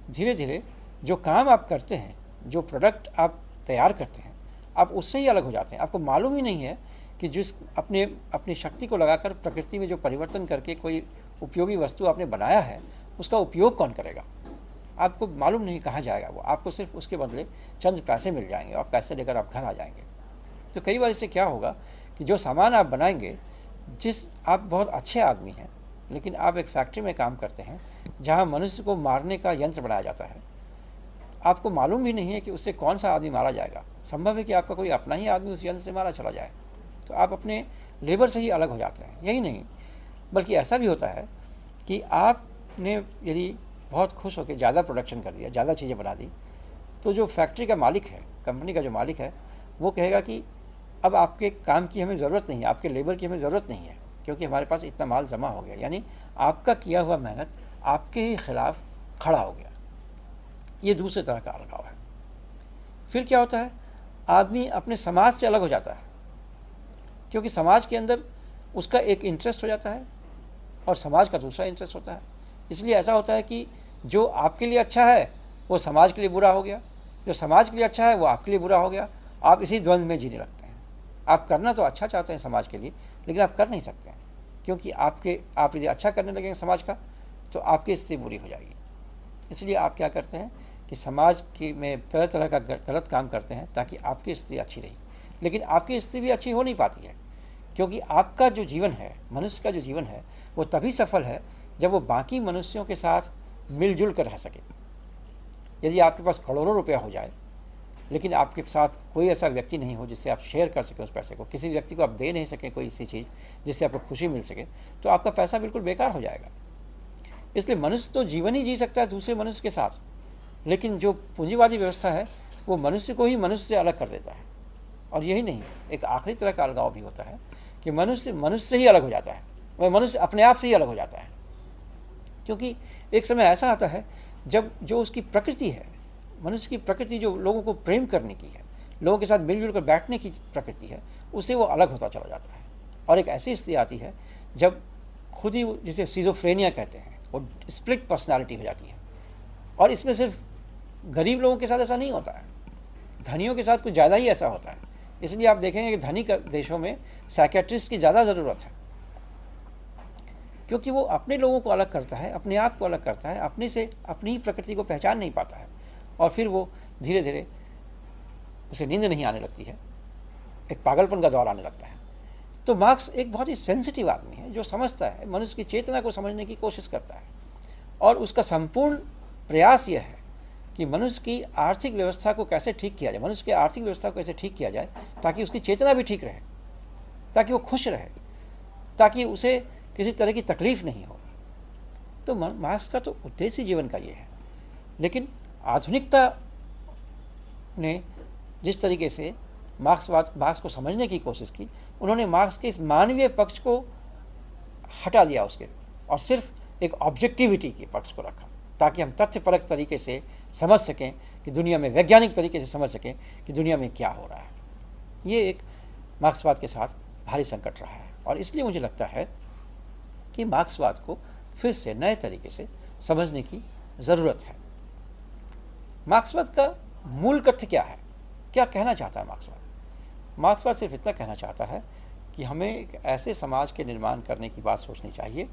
धीरे धीरे जो काम आप करते हैं, जो प्रोडक्ट आप तैयार करते हैं, आप उससे ही अलग हो जाते हैं। आपको मालूम ही नहीं है कि जिस अपनी शक्ति को लगाकर प्रकृति में जो परिवर्तन करके कोई उपयोगी वस्तु आपने बनाया है, उसका उपयोग कौन करेगा? आपको मालूम नहीं कहाँ जाएगा वो। आपको सिर्फ उसके बदले चंद पैसे मिल जाएंगे और पैसे लेकर आप घर आ जाएंगे। तो कई बार इससे क्या होगा कि जो सामान आप बनाएंगे, आप बहुत अच्छे आदमी हैं, लेकिन आप एक फैक्ट्री में काम करते हैं जहाँ मनुष्य को मारने का यंत्र बनाया जाता है। आपको मालूम भी नहीं है कि उससे कौन सा आदमी मारा जाएगा। संभव है कि आपका कोई अपना ही आदमी उस यंत्र से मारा चला जाए। तो आप अपने लेबर से ही अलग हो जाते हैं। यही नहीं, बल्कि ऐसा भी होता है कि आपने यदि बहुत खुश होकर ज़्यादा प्रोडक्शन कर दिया, ज़्यादा चीज़ें बना दी, तो जो फैक्ट्री का मालिक है, कंपनी का जो मालिक है, वो कहेगा कि अब आपके काम की हमें ज़रूरत नहीं है, आपके लेबर की हमें ज़रूरत नहीं है, क्योंकि हमारे पास इतना माल जमा हो गया। यानी आपका किया हुआ मेहनत आपके ही खिलाफ खड़ा हो गया। ये दूसरे तरह का अलगाव है। फिर क्या होता है? आदमी अपने समाज से अलग हो जाता है, क्योंकि समाज के अंदर उसका एक इंटरेस्ट हो जाता है और समाज का दूसरा इंटरेस्ट होता है। इसलिए ऐसा होता है कि जो आपके लिए अच्छा है वो समाज के लिए बुरा हो गया, जो समाज के लिए अच्छा है वो आपके लिए बुरा हो गया। आप इसी द्वंद्व में जीने लगते हैं। आप करना तो अच्छा चाहते हैं समाज के लिए, लेकिन आप कर नहीं सकते हैं, क्योंकि आप यदि अच्छा करने लगेंगे समाज का तो आपकी स्थिति बुरी हो जाएगी। इसलिए आप क्या करते हैं कि समाज में तरह तरह का गलत काम करते हैं ताकि आपकी स्थिति अच्छी रही, लेकिन आपकी स्थिति भी अच्छी हो नहीं पाती है, क्योंकि आपका जो जीवन है, मनुष्य का जो जीवन है, वो तभी सफल है जब वो बाकी मनुष्यों के साथ मिलजुल कर रह सके। यदि आपके पास करोड़ों रुपया हो जाए, लेकिन आपके साथ कोई ऐसा व्यक्ति नहीं हो जिससे आप शेयर कर सकें उस पैसे को, किसी व्यक्ति को आप दे नहीं सकें कोई ऐसी चीज़ जिससे आपको खुशी मिल सके, तो आपका पैसा बिल्कुल बेकार हो जाएगा। इसलिए मनुष्य तो जीवन ही जी सकता है दूसरे मनुष्य के साथ, लेकिन जो पूंजीवादी व्यवस्था है वो मनुष्य को ही मनुष्य से अलग कर देता है। और यही नहीं, एक आखिरी तरह का अलगाव भी होता है कि मनुष्य से ही अलग हो जाता है, वह मनुष्य अपने आप से ही अलग हो जाता है। क्योंकि एक समय ऐसा आता है जब जो उसकी प्रकृति है, मनुष्य की प्रकृति जो लोगों को प्रेम करने की है, लोगों के साथ मिलजुल कर बैठने की प्रकृति है, उससे वो अलग होता चला जाता है। और एक ऐसी स्थिति आती है जब खुद ही, जिसे सिजोफ्रेनिया कहते हैं, वो स्प्लिट पर्सनालिटी हो जाती है। और इसमें सिर्फ गरीब लोगों के साथ ऐसा नहीं होता है, धनियों के साथ कुछ ज़्यादा ही ऐसा होता है। इसलिए आप देखेंगे कि धनी देशों में साइकियाट्रिस्ट की ज़्यादा ज़रूरत है, क्योंकि वो अपने लोगों को अलग करता है, अपने आप को अलग करता है, अपने से अपनी ही प्रकृति को पहचान नहीं पाता है, और फिर वो धीरे धीरे उसे नींद नहीं आने लगती है, एक पागलपन का दौर आने लगता है। तो मार्क्स एक बहुत ही सेंसिटिव आदमी है, जो समझता है, मनुष्य की चेतना को समझने की कोशिश करता है, और उसका संपूर्ण प्रयास यह है कि मनुष्य की आर्थिक व्यवस्था को कैसे ठीक किया जाए, मनुष्य की आर्थिक व्यवस्था को कैसे ठीक किया जाए ताकि उसकी चेतना भी ठीक रहे, ताकि वो खुश रहे, ताकि उसे किसी तरह की तकलीफ नहीं हो। तो मार्क्स का तो उद्देश्य जीवन का ये है। लेकिन आधुनिकता ने जिस तरीके से मार्क्स को समझने की कोशिश की, उन्होंने मार्क्स के इस मानवीय पक्ष को हटा दिया उसके, और सिर्फ एक ऑब्जेक्टिविटी के पक्ष को रखा, ताकि हम तथ्यपरक तरीके से समझ सकें कि दुनिया में, वैज्ञानिक तरीके से समझ सकें कि दुनिया में क्या हो रहा है। ये एक मार्क्सवाद के साथ भारी संकट रहा है, और इसलिए मुझे लगता है कि मार्क्सवाद को फिर से नए तरीके से समझने की ज़रूरत है। मार्क्सवाद का मूल कथ्य क्या है, क्या कहना चाहता है मार्क्सवाद? मार्क्सवाद सिर्फ इतना कहना चाहता है कि हमें एक ऐसे समाज के निर्माण करने की बात सोचनी चाहिए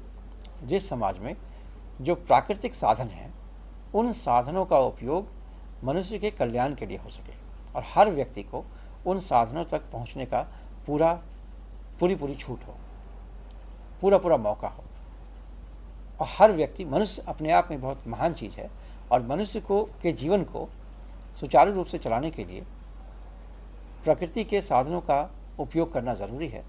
जिस समाज में जो प्राकृतिक साधन हैं, उन साधनों का उपयोग मनुष्य के कल्याण के लिए हो सके, और हर व्यक्ति को उन साधनों तक पहुंचने का पूरी छूट हो, पूरा मौका हो। और हर व्यक्ति, मनुष्य अपने आप में बहुत महान चीज़ है, और मनुष्य के जीवन को सुचारू रूप से चलाने के लिए प्रकृति के साधनों का उपयोग करना ज़रूरी है,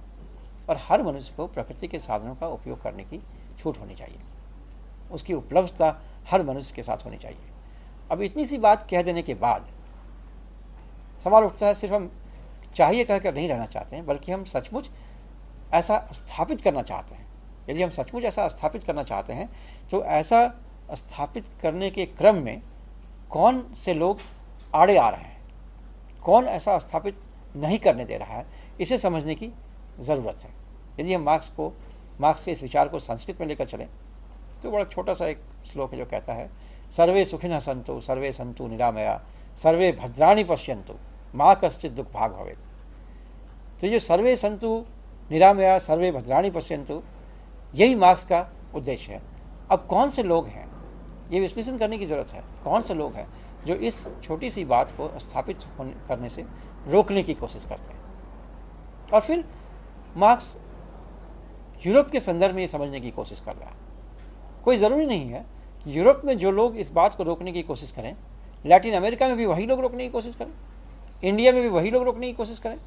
और हर मनुष्य को प्रकृति के साधनों का उपयोग करने की छूट होनी चाहिए, उसकी उपलब्धता हर मनुष्य के साथ होनी चाहिए। अब इतनी सी बात कह देने के बाद सवाल उठता है, सिर्फ हम चाहिए कहकर नहीं रहना चाहते हैं, बल्कि हम सचमुच ऐसा स्थापित करना चाहते हैं। यदि हम सचमुच ऐसा स्थापित करना चाहते हैं तो ऐसा स्थापित करने के क्रम में कौन से लोग आड़े आ रहे हैं, कौन ऐसा स्थापित नहीं करने दे रहा है, इसे समझने की ज़रूरत है। यदि हम मार्क्स के इस विचार को संस्कृत में लेकर चलें तो बड़ा छोटा सा एक श्लोक है जो कहता है, सर्वे सुखिनः सन्तु सर्वे सन्तु निरामया सर्वे भद्राणि पश्यन्तु माँ कश्चित् दुख भाग भवेत्। तो ये सर्वे सन्तु निरामया सर्वे भद्राणि पश्यन्तु, यही मार्क्स का उद्देश्य है। अब कौन से लोग हैं, ये विश्लेषण करने की ज़रूरत है, कौन से लोग हैं जो इस छोटी सी बात को स्थापित करने से रोकने की कोशिश करते हैं। और फिर मार्क्स यूरोप के संदर्भ में ये समझने की कोशिश कर रहा है। कोई ज़रूरी नहीं है कि यूरोप में जो लोग इस बात को रोकने की कोशिश करें, लैटिन अमेरिका में भी वही लोग रोकने की कोशिश करें, इंडिया में भी वही लोग रोकने की कोशिश करें।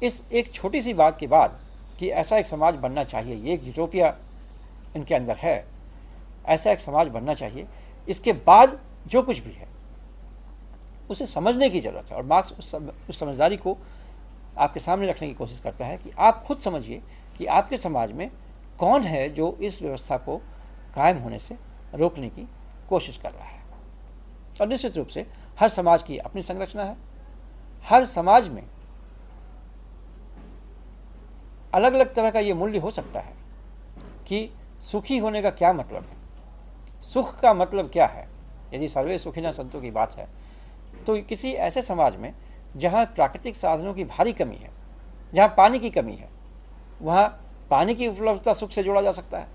इस एक छोटी सी बात के बाद कि ऐसा एक समाज बनना चाहिए, ये एक यूटोपिया इनके अंदर है, ऐसा एक समाज बनना चाहिए, इसके बाद जो कुछ भी है उसे समझने की ज़रूरत है। और मार्क्स उस समझदारी को आपके सामने रखने की कोशिश करता है कि आप खुद समझिए कि आपके समाज में कौन है जो इस व्यवस्था को कायम होने से रोकने की कोशिश कर रहा है। और निश्चित रूप से हर समाज की अपनी संरचना है, हर समाज में अलग अलग तरह का ये मूल्य हो सकता है कि सुखी होने का क्या मतलब है, सुख का मतलब क्या है। यदि सर्वे सुखिनः सन्तु की बात है तो किसी ऐसे समाज में जहाँ प्राकृतिक साधनों की भारी कमी है, जहाँ पानी की कमी है, वहाँ पानी की उपलब्धता सुख से जोड़ा जा सकता है।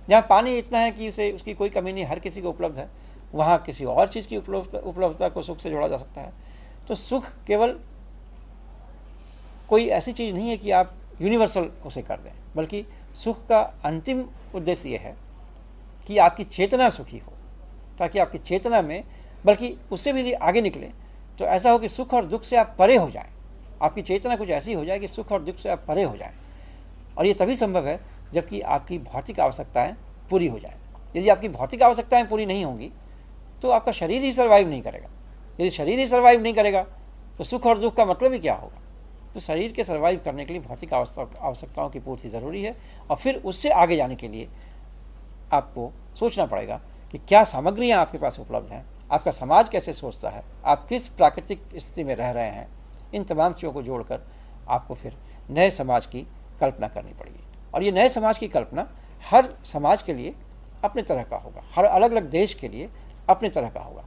जहाँ पानी इतना है कि उसकी कोई कमी नहीं, हर किसी को उपलब्ध है, वहाँ किसी और चीज़ की उपलब्धता को सुख से जोड़ा जा सकता है। तो सुख केवल कोई ऐसी चीज़ नहीं है कि आप यूनिवर्सल उसे कर दें, बल्कि सुख का अंतिम उद्देश्य ये है कि आपकी चेतना सुखी हो, ताकि आपकी चेतना में, बल्कि उससे भी आगे निकले तो ऐसा हो कि सुख और दुख से आप परे हो जाएं। आपकी चेतना कुछ ऐसी हो जाए कि सुख और दुख से आप परे हो जाएं। और ये तभी संभव है जबकि आपकी भौतिक आवश्यकताएं पूरी हो जाएं। यदि आपकी भौतिक आवश्यकताएं पूरी नहीं होंगी तो आपका शरीर ही सर्वाइव नहीं करेगा। यदि शरीर ही सर्वाइव नहीं करेगा तो सुख और दुख का मतलब ही क्या होगा। तो शरीर के सर्वाइव करने के लिए भौतिक आवश्यकताओं की पूर्ति ज़रूरी है। और फिर उससे आगे जाने के लिए आपको सोचना पड़ेगा कि क्या सामग्रियाँ आपके पास उपलब्ध हैं, आपका समाज कैसे सोचता है, आप किस प्राकृतिक स्थिति में रह रहे हैं। इन तमाम चीज़ों को जोड़कर आपको फिर नए समाज की कल्पना करनी पड़ेगी। और ये नए समाज की कल्पना हर समाज के लिए अपने तरह का होगा, हर अलग अलग देश के लिए अपने तरह का होगा।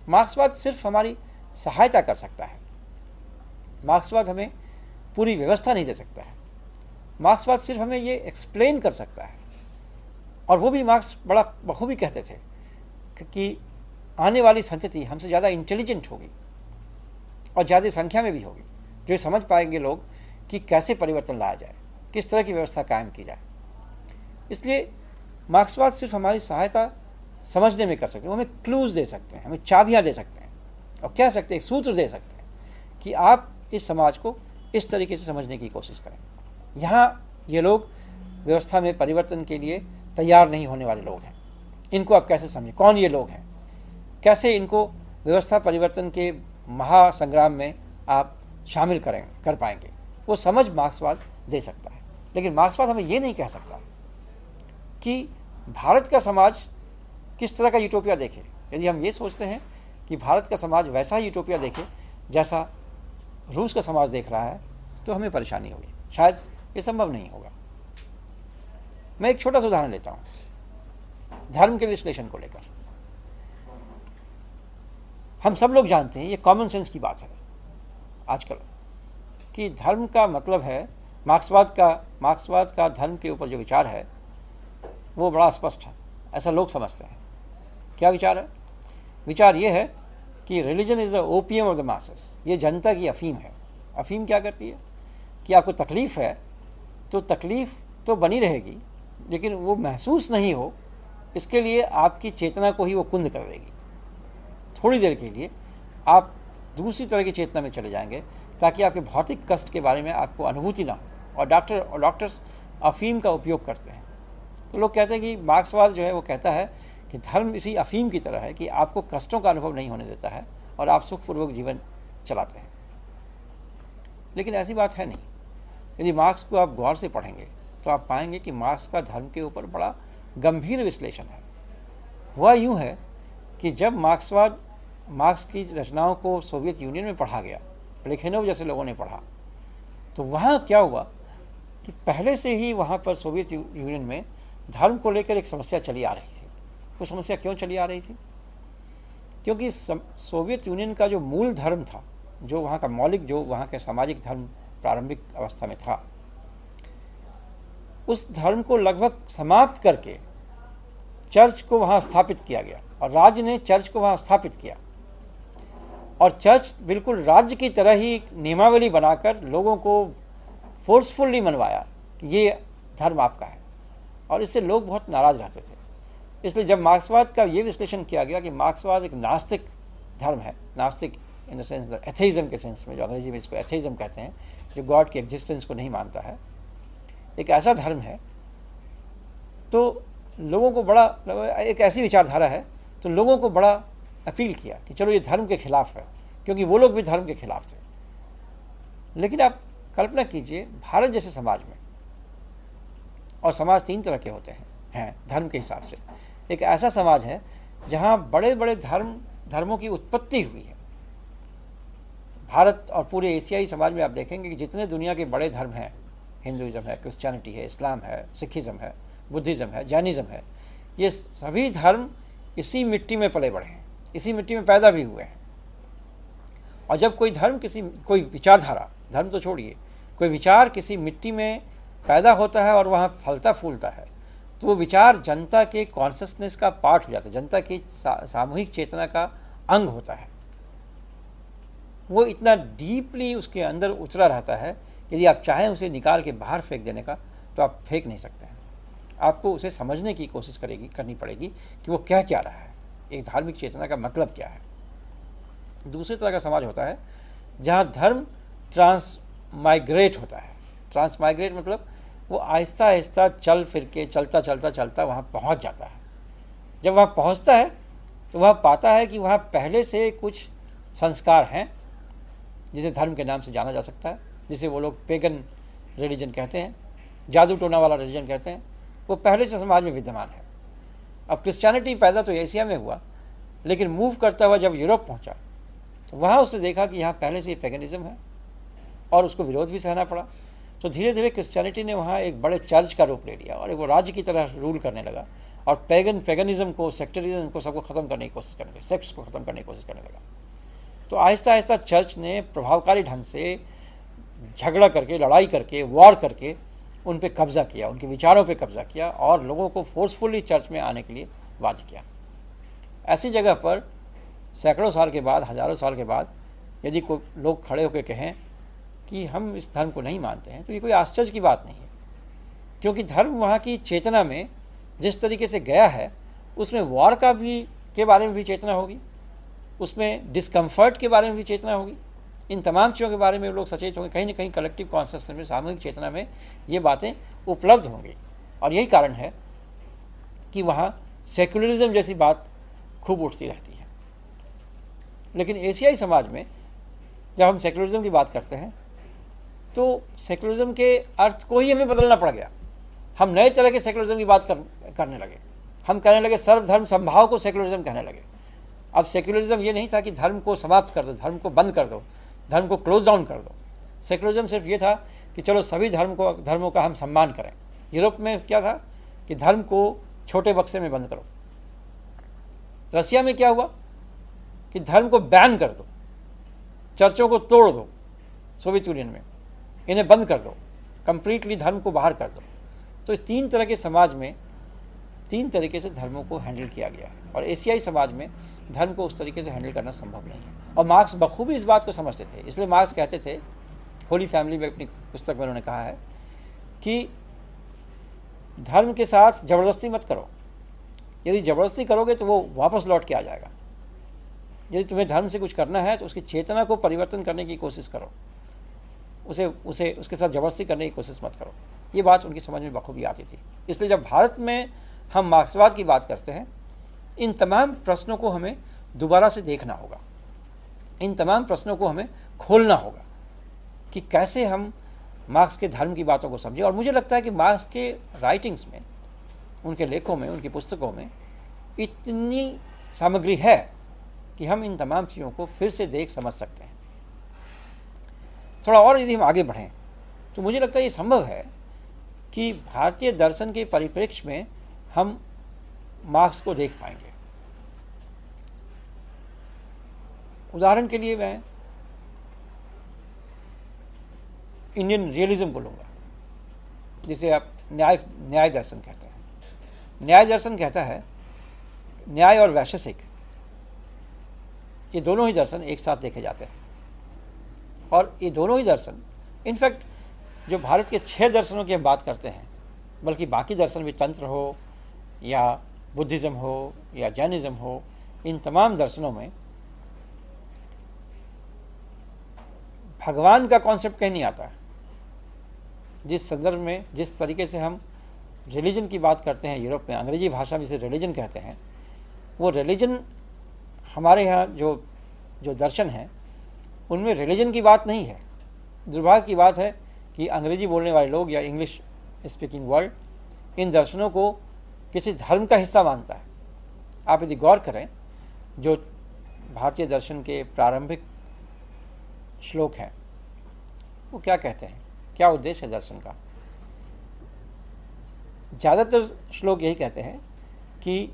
मार्क्सवाद सिर्फ हमारी सहायता कर सकता है, मार्क्सवाद हमें पूरी व्यवस्था नहीं दे सकता है। मार्क्सवाद सिर्फ हमें ये एक्सप्लेन कर सकता है। और वो भी मार्क्स बड़ा बखूबी कहते थे कि आने वाली संतति हमसे ज़्यादा इंटेलिजेंट होगी और ज़्यादा संख्या में भी होगी, जो समझ पाएंगे लोग कि कैसे परिवर्तन लाया जाए, किस तरह की व्यवस्था कायम की जाए। इसलिए मार्क्सवाद सिर्फ हमारी सहायता समझने में कर सकते हैं, वो हमें क्लूज़ दे सकते हैं, हमें चाबियाँ दे सकते हैं और कह सकते हैं, एक सूत्र दे सकते हैं कि आप इस समाज को इस तरीके से समझने की कोशिश करें। यहाँ ये लोग व्यवस्था में परिवर्तन के लिए तैयार नहीं होने वाले लोग हैं, इनको आप कैसे समझें, कौन ये लोग हैं, कैसे इनको व्यवस्था परिवर्तन के महासंग्राम में आप शामिल कर पाएंगे, वो समझ मार्क्सवाद दे सकता है। लेकिन मार्क्सवाद हमें ये नहीं कह सकता कि भारत का समाज किस तरह का यूटोपिया देखे। यदि हम ये सोचते हैं कि भारत का समाज वैसा ही यूटोपिया देखे जैसा रूस का समाज देख रहा है तो हमें परेशानी होगी, शायद ये संभव नहीं होगा। मैं एक छोटा सा उदाहरण लेता हूँ धर्म के विश्लेषण को लेकर। हम सब लोग जानते हैं, ये कॉमन सेंस की बात है आजकल, कि धर्म का मतलब है, मार्क्सवाद का धर्म के ऊपर जो विचार है वो बड़ा स्पष्ट है, ऐसा लोग समझते हैं। क्या विचार है? विचार ये है कि religion is the opium of the masses. ये जनता की अफीम है। अफीम क्या करती है कि आपको तकलीफ़ है तो तकलीफ़ तो बनी रहेगी, लेकिन वो महसूस नहीं हो, इसके लिए आपकी चेतना को ही वो कुंद कर देगी। थोड़ी देर के लिए आप दूसरी तरह की चेतना में चले जाएंगे ताकि आपके भौतिक कष्ट के बारे में आपको अनुभूति ना हो। और डॉक्टर्स अफीम का उपयोग करते हैं। तो लोग कहते हैं कि मार्क्सवाद जो है वो कहता है कि धर्म इसी अफीम की तरह है कि आपको कष्टों का अनुभव नहीं होने देता है और आप सुखपूर्वक जीवन चलाते हैं। लेकिन ऐसी बात है नहीं। यदि मार्क्स को आप गौर से पढ़ेंगे तो आप पाएंगे कि मार्क्स का धर्म के ऊपर बड़ा गंभीर विश्लेषण है। हुआ यूँ है कि जब मार्क्स की रचनाओं को सोवियत यूनियन में पढ़ा गया, प्लेखनोव जैसे लोगों ने पढ़ा, तो वहाँ क्या हुआ कि पहले से ही वहाँ पर सोवियत यूनियन में धर्म को लेकर एक समस्या चली आ रही थी। वो समस्या क्यों चली आ रही थी? क्योंकि सोवियत यूनियन का जो मूल धर्म था, जो वहाँ का मौलिक, जो वहाँ के सामाजिक धर्म प्रारंभिक अवस्था में था, उस धर्म को लगभग समाप्त करके चर्च को वहाँ स्थापित किया गया और राज्य ने चर्च को वहाँ स्थापित किया और चर्च बिल्कुल राज्य की तरह ही नियमावली बनाकर लोगों को फोर्सफुली मनवाया कि ये धर्म आपका है, और इससे लोग बहुत नाराज रहते थे। इसलिए जब मार्क्सवाद का ये विश्लेषण किया गया कि मार्क्सवाद एक नास्तिक धर्म है, नास्तिक इन द सेंस एथेइज्म के सेंस में, जो अंग्रेजी में इसको एथेइज्म कहते हैं, जो गॉड के एग्जिस्टेंस को नहीं मानता है, एक ऐसा धर्म है, तो लोगों को बड़ा, एक ऐसी विचारधारा है, तो लोगों को बड़ा अपील किया कि चलो ये धर्म के खिलाफ है, क्योंकि वो लोग भी धर्म के खिलाफ थे। लेकिन आप कल्पना कीजिए भारत जैसे समाज में, और समाज 3 तरह के होते हैं धर्म के हिसाब से। एक ऐसा समाज है जहाँ बड़े बड़े धर्मों की उत्पत्ति हुई है। भारत और पूरे एशियाई समाज में आप देखेंगे कि जितने दुनिया के बड़े धर्म हैं, हिंदुइज्म है, क्रिश्चियनिटी है, इस्लाम है, सिखिज़्म है, बुद्धिज़्म है, जैनिज़्म है, ये सभी धर्म इसी मिट्टी में पले बढ़े हैं, इसी मिट्टी में पैदा भी हुए हैं। और जब कोई धर्म, कोई विचारधारा, धर्म तो छोड़िए, कोई विचार किसी मिट्टी में पैदा होता है और वहाँ फलता फूलता है, तो वो विचार जनता के कॉन्शसनेस का पार्ट हो जाता है, जनता की सामूहिक चेतना का अंग होता है। वो इतना डीपली उसके अंदर उतरा रहता है, यदि आप चाहें उसे निकाल के बाहर फेंक देने का, तो आप फेंक नहीं सकते हैं। आपको उसे समझने की कोशिश करनी पड़ेगी कि वो क्या रहा है, एक धार्मिक चेतना का मतलब क्या है। दूसरी तरह का समाज होता है जहाँ धर्म ट्रांसमाइग्रेट होता है। ट्रांसमाइग्रेट मतलब वो आहिस्ता आहिस्ता चल फिर के चलता वहाँ पहुँच जाता है। जब वहाँ पहुँचता है तो वह पाता है कि वहाँ पहले से कुछ संस्कार हैं जिसे धर्म के नाम से जाना जा सकता है, जिसे वो लोग पेगन रिलीजन कहते हैं, जादू टोना वाला रिलीजन कहते हैं, वो पहले से समाज में विद्यमान है। अब क्रिश्चियनिटी पैदा तो एशिया में हुआ, लेकिन मूव करता हुआ जब यूरोप पहुंचा तो वहाँ उसने देखा कि यहाँ पहले से ही पेगनिज्म है और उसको विरोध भी सहना पड़ा। तो धीरे धीरे क्रिश्चियनिटी ने वहाँ एक बड़े चर्च का रूप ले लिया और वो राज्य की तरह रूल करने लगा और पेगनिज्म को, सेक्टरिज्म को, सबको ख़त्म करने की कोशिश करने लगा, सेक्ट्स को ख़त्म करने की कोशिश करने लगा। तो आहिस्ता आहिस्ता चर्च ने प्रभावकारी ढंग से झगड़ा करके, लड़ाई करके, वॉर करके उन पे कब्ज़ा किया, उनके विचारों पे कब्ज़ा किया और लोगों को फोर्सफुली चर्च में आने के लिए बाध्य किया। ऐसी जगह पर सैकड़ों साल के बाद, हज़ारों साल के बाद यदि कोई लोग खड़े होकर कहें कि हम इस धर्म को नहीं मानते हैं, तो ये कोई आश्चर्य की बात नहीं है, क्योंकि धर्म वहाँ की चेतना में जिस तरीके से गया है, उसमें वॉर के बारे में भी चेतना होगी, उसमें डिस्कम्फर्ट के बारे में भी चेतना होगी। इन तमाम चीज़ों के बारे में लोग सचेत होंगे, कहीं ना कहीं कलेक्टिव कॉन्शसनेस में, सामूहिक चेतना में ये बातें उपलब्ध होंगी। और यही कारण है कि वहाँ सेक्युलरिज्म जैसी बात खूब उठती रहती है। लेकिन एशियाई समाज में जब हम सेक्युलरिज्म की बात करते हैं तो सेक्युलरिज्म के अर्थ को ही हमें बदलना पड़ गया। हम नए तरह के सेक्युलरिज्म की बात करने लगे। हम कहने लगे सर्वधर्म समभाव को सेक्युलरिज्म कहने लगे। अब सेक्युलरिज्म ये नहीं था कि धर्म को समाप्त कर दो, धर्म को बंद कर दो, धर्म को क्लोज डाउन कर दो। सेक्युलरिज्म सिर्फ ये था कि चलो सभी धर्मों का हम सम्मान करें। यूरोप में क्या था कि धर्म को छोटे बक्से में बंद करो। रसिया में क्या हुआ कि धर्म को बैन कर दो, चर्चों को तोड़ दो। सोवियत यूनियन में इन्हें बंद कर दो, कंप्लीटली धर्म को बाहर कर दो। तो इस 3 तरह के समाज में 3 तरीके से धर्मों को हैंडल किया गया है और एशियाई समाज में धर्म को उस तरीके से हैंडल करना संभव नहीं है। और मार्क्स बखूबी इस बात को समझते थे। इसलिए मार्क्स कहते थे, होली फैमिली में अपनी पुस्तक में उन्होंने कहा है कि धर्म के साथ ज़बरदस्ती मत करो। यदि ज़बरदस्ती करोगे तो वो वापस लौट के आ जाएगा। यदि तुम्हें धर्म से कुछ करना है तो उसकी चेतना को परिवर्तन करने की कोशिश करो, उसके साथ ज़बरदस्ती करने की कोशिश मत करो। ये बात उनकी समझ में बखूबी आती थी। इसलिए जब भारत में हम मार्क्सवाद की बात करते हैं, इन तमाम प्रश्नों को हमें दोबारा से देखना होगा, इन तमाम प्रश्नों को हमें खोलना होगा कि कैसे हम मार्क्स के धर्म की बातों को समझें। और मुझे लगता है कि मार्क्स के राइटिंग्स में, उनके लेखों में, उनकी पुस्तकों में इतनी सामग्री है कि हम इन तमाम चीज़ों को फिर से देख समझ सकते हैं। थोड़ा और यदि हम आगे बढ़ें तो मुझे लगता है ये संभव है कि भारतीय दर्शन के परिप्रेक्ष्य में हम मार्क्स को देख पाएंगे। उदाहरण के लिए मैं इंडियन रियलिज्म को लूँगा, जिसे आप न्याय दर्शन कहते हैं। न्याय दर्शन कहता है न्याय और वैशेषिक, ये दोनों ही दर्शन एक साथ देखे जाते हैं। और ये दोनों ही दर्शन, इनफैक्ट जो भारत के 6 दर्शनों की हम बात करते हैं, बल्कि बाकी दर्शन भी, तंत्र हो या बुद्धिज़्म हो या जैनिज़्म हो, इन तमाम दर्शनों में भगवान का कॉन्सेप्ट कहीं नहीं आता। जिस संदर्भ में, जिस तरीके से हम रिलीजन की बात करते हैं यूरोप में, अंग्रेजी भाषा में इसे रिलीजन कहते हैं, वो रिलीजन हमारे यहाँ जो दर्शन है उनमें रिलीजन की बात नहीं है। दुर्भाग्य की बात है कि अंग्रेजी बोलने वाले लोग या इंग्लिश स्पीकिंग वर्ल्ड इन दर्शनों को किसी धर्म का हिस्सा मानता है। आप यदि गौर करें, जो भारतीय दर्शन के प्रारंभिक श्लोक हैं वो क्या कहते हैं, क्या उद्देश्य है दर्शन का? ज़्यादातर श्लोक यही कहते हैं कि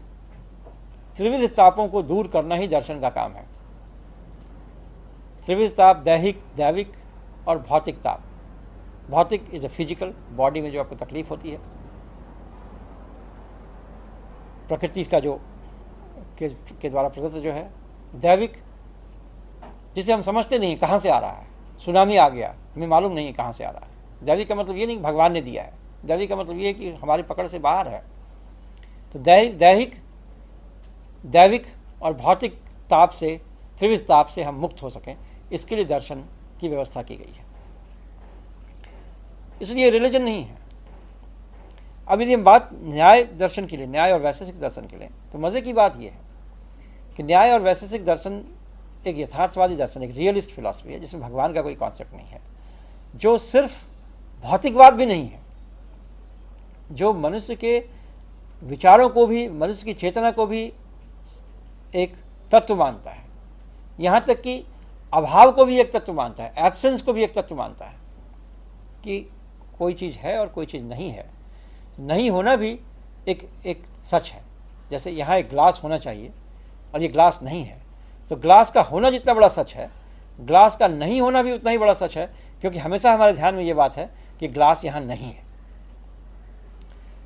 त्रिविध तापों को दूर करना ही दर्शन का काम है। त्रिविध ताप, दैहिक, दैविक और भौतिक ताप। भौतिक इज अ फिजिकल, बॉडी में जो आपको तकलीफ होती है, प्रकृति का जो के द्वारा प्रकृति जो है। दैविक, जिसे हम समझते नहीं कहाँ से आ रहा है, सुनामी आ गया, हमें मालूम नहीं कहाँ से आ रहा है। दैविक का मतलब ये नहीं भगवान ने दिया है, दैविक का मतलब ये है कि हमारी पकड़ से बाहर है। तो दैहिक, दैविक और भौतिक ताप से, त्रिविध ताप से हम मुक्त हो सकें, इसके लिए दर्शन की व्यवस्था की गई है। इसलिए रिलीजन नहीं है। अब यदि हम बात न्याय दर्शन के लिए, न्याय और वैशेषिक दर्शन के लिए, तो मज़े की बात यह है कि न्याय और वैशेषिक दर्शन एक यथार्थवादी दर्शन, एक रियलिस्ट फिलॉसफी है, जिसमें भगवान का कोई कॉन्सेप्ट नहीं है, जो सिर्फ भौतिकवाद भी नहीं है, जो मनुष्य के विचारों को भी, मनुष्य की चेतना को भी एक तत्व मानता है, यहाँ तक कि अभाव को भी एक तत्व मानता है, एब्सेंस को भी एक तत्व मानता है कि कोई चीज़ है और कोई चीज़ नहीं है। नहीं होना भी एक सच है। जैसे यहाँ एक ग्लास होना चाहिए और ये ग्लास नहीं है, तो ग्लास का होना जितना बड़ा सच है, ग्लास का नहीं होना भी उतना ही बड़ा सच है, क्योंकि हमेशा हमारे ध्यान में ये बात है कि ग्लास यहाँ नहीं है।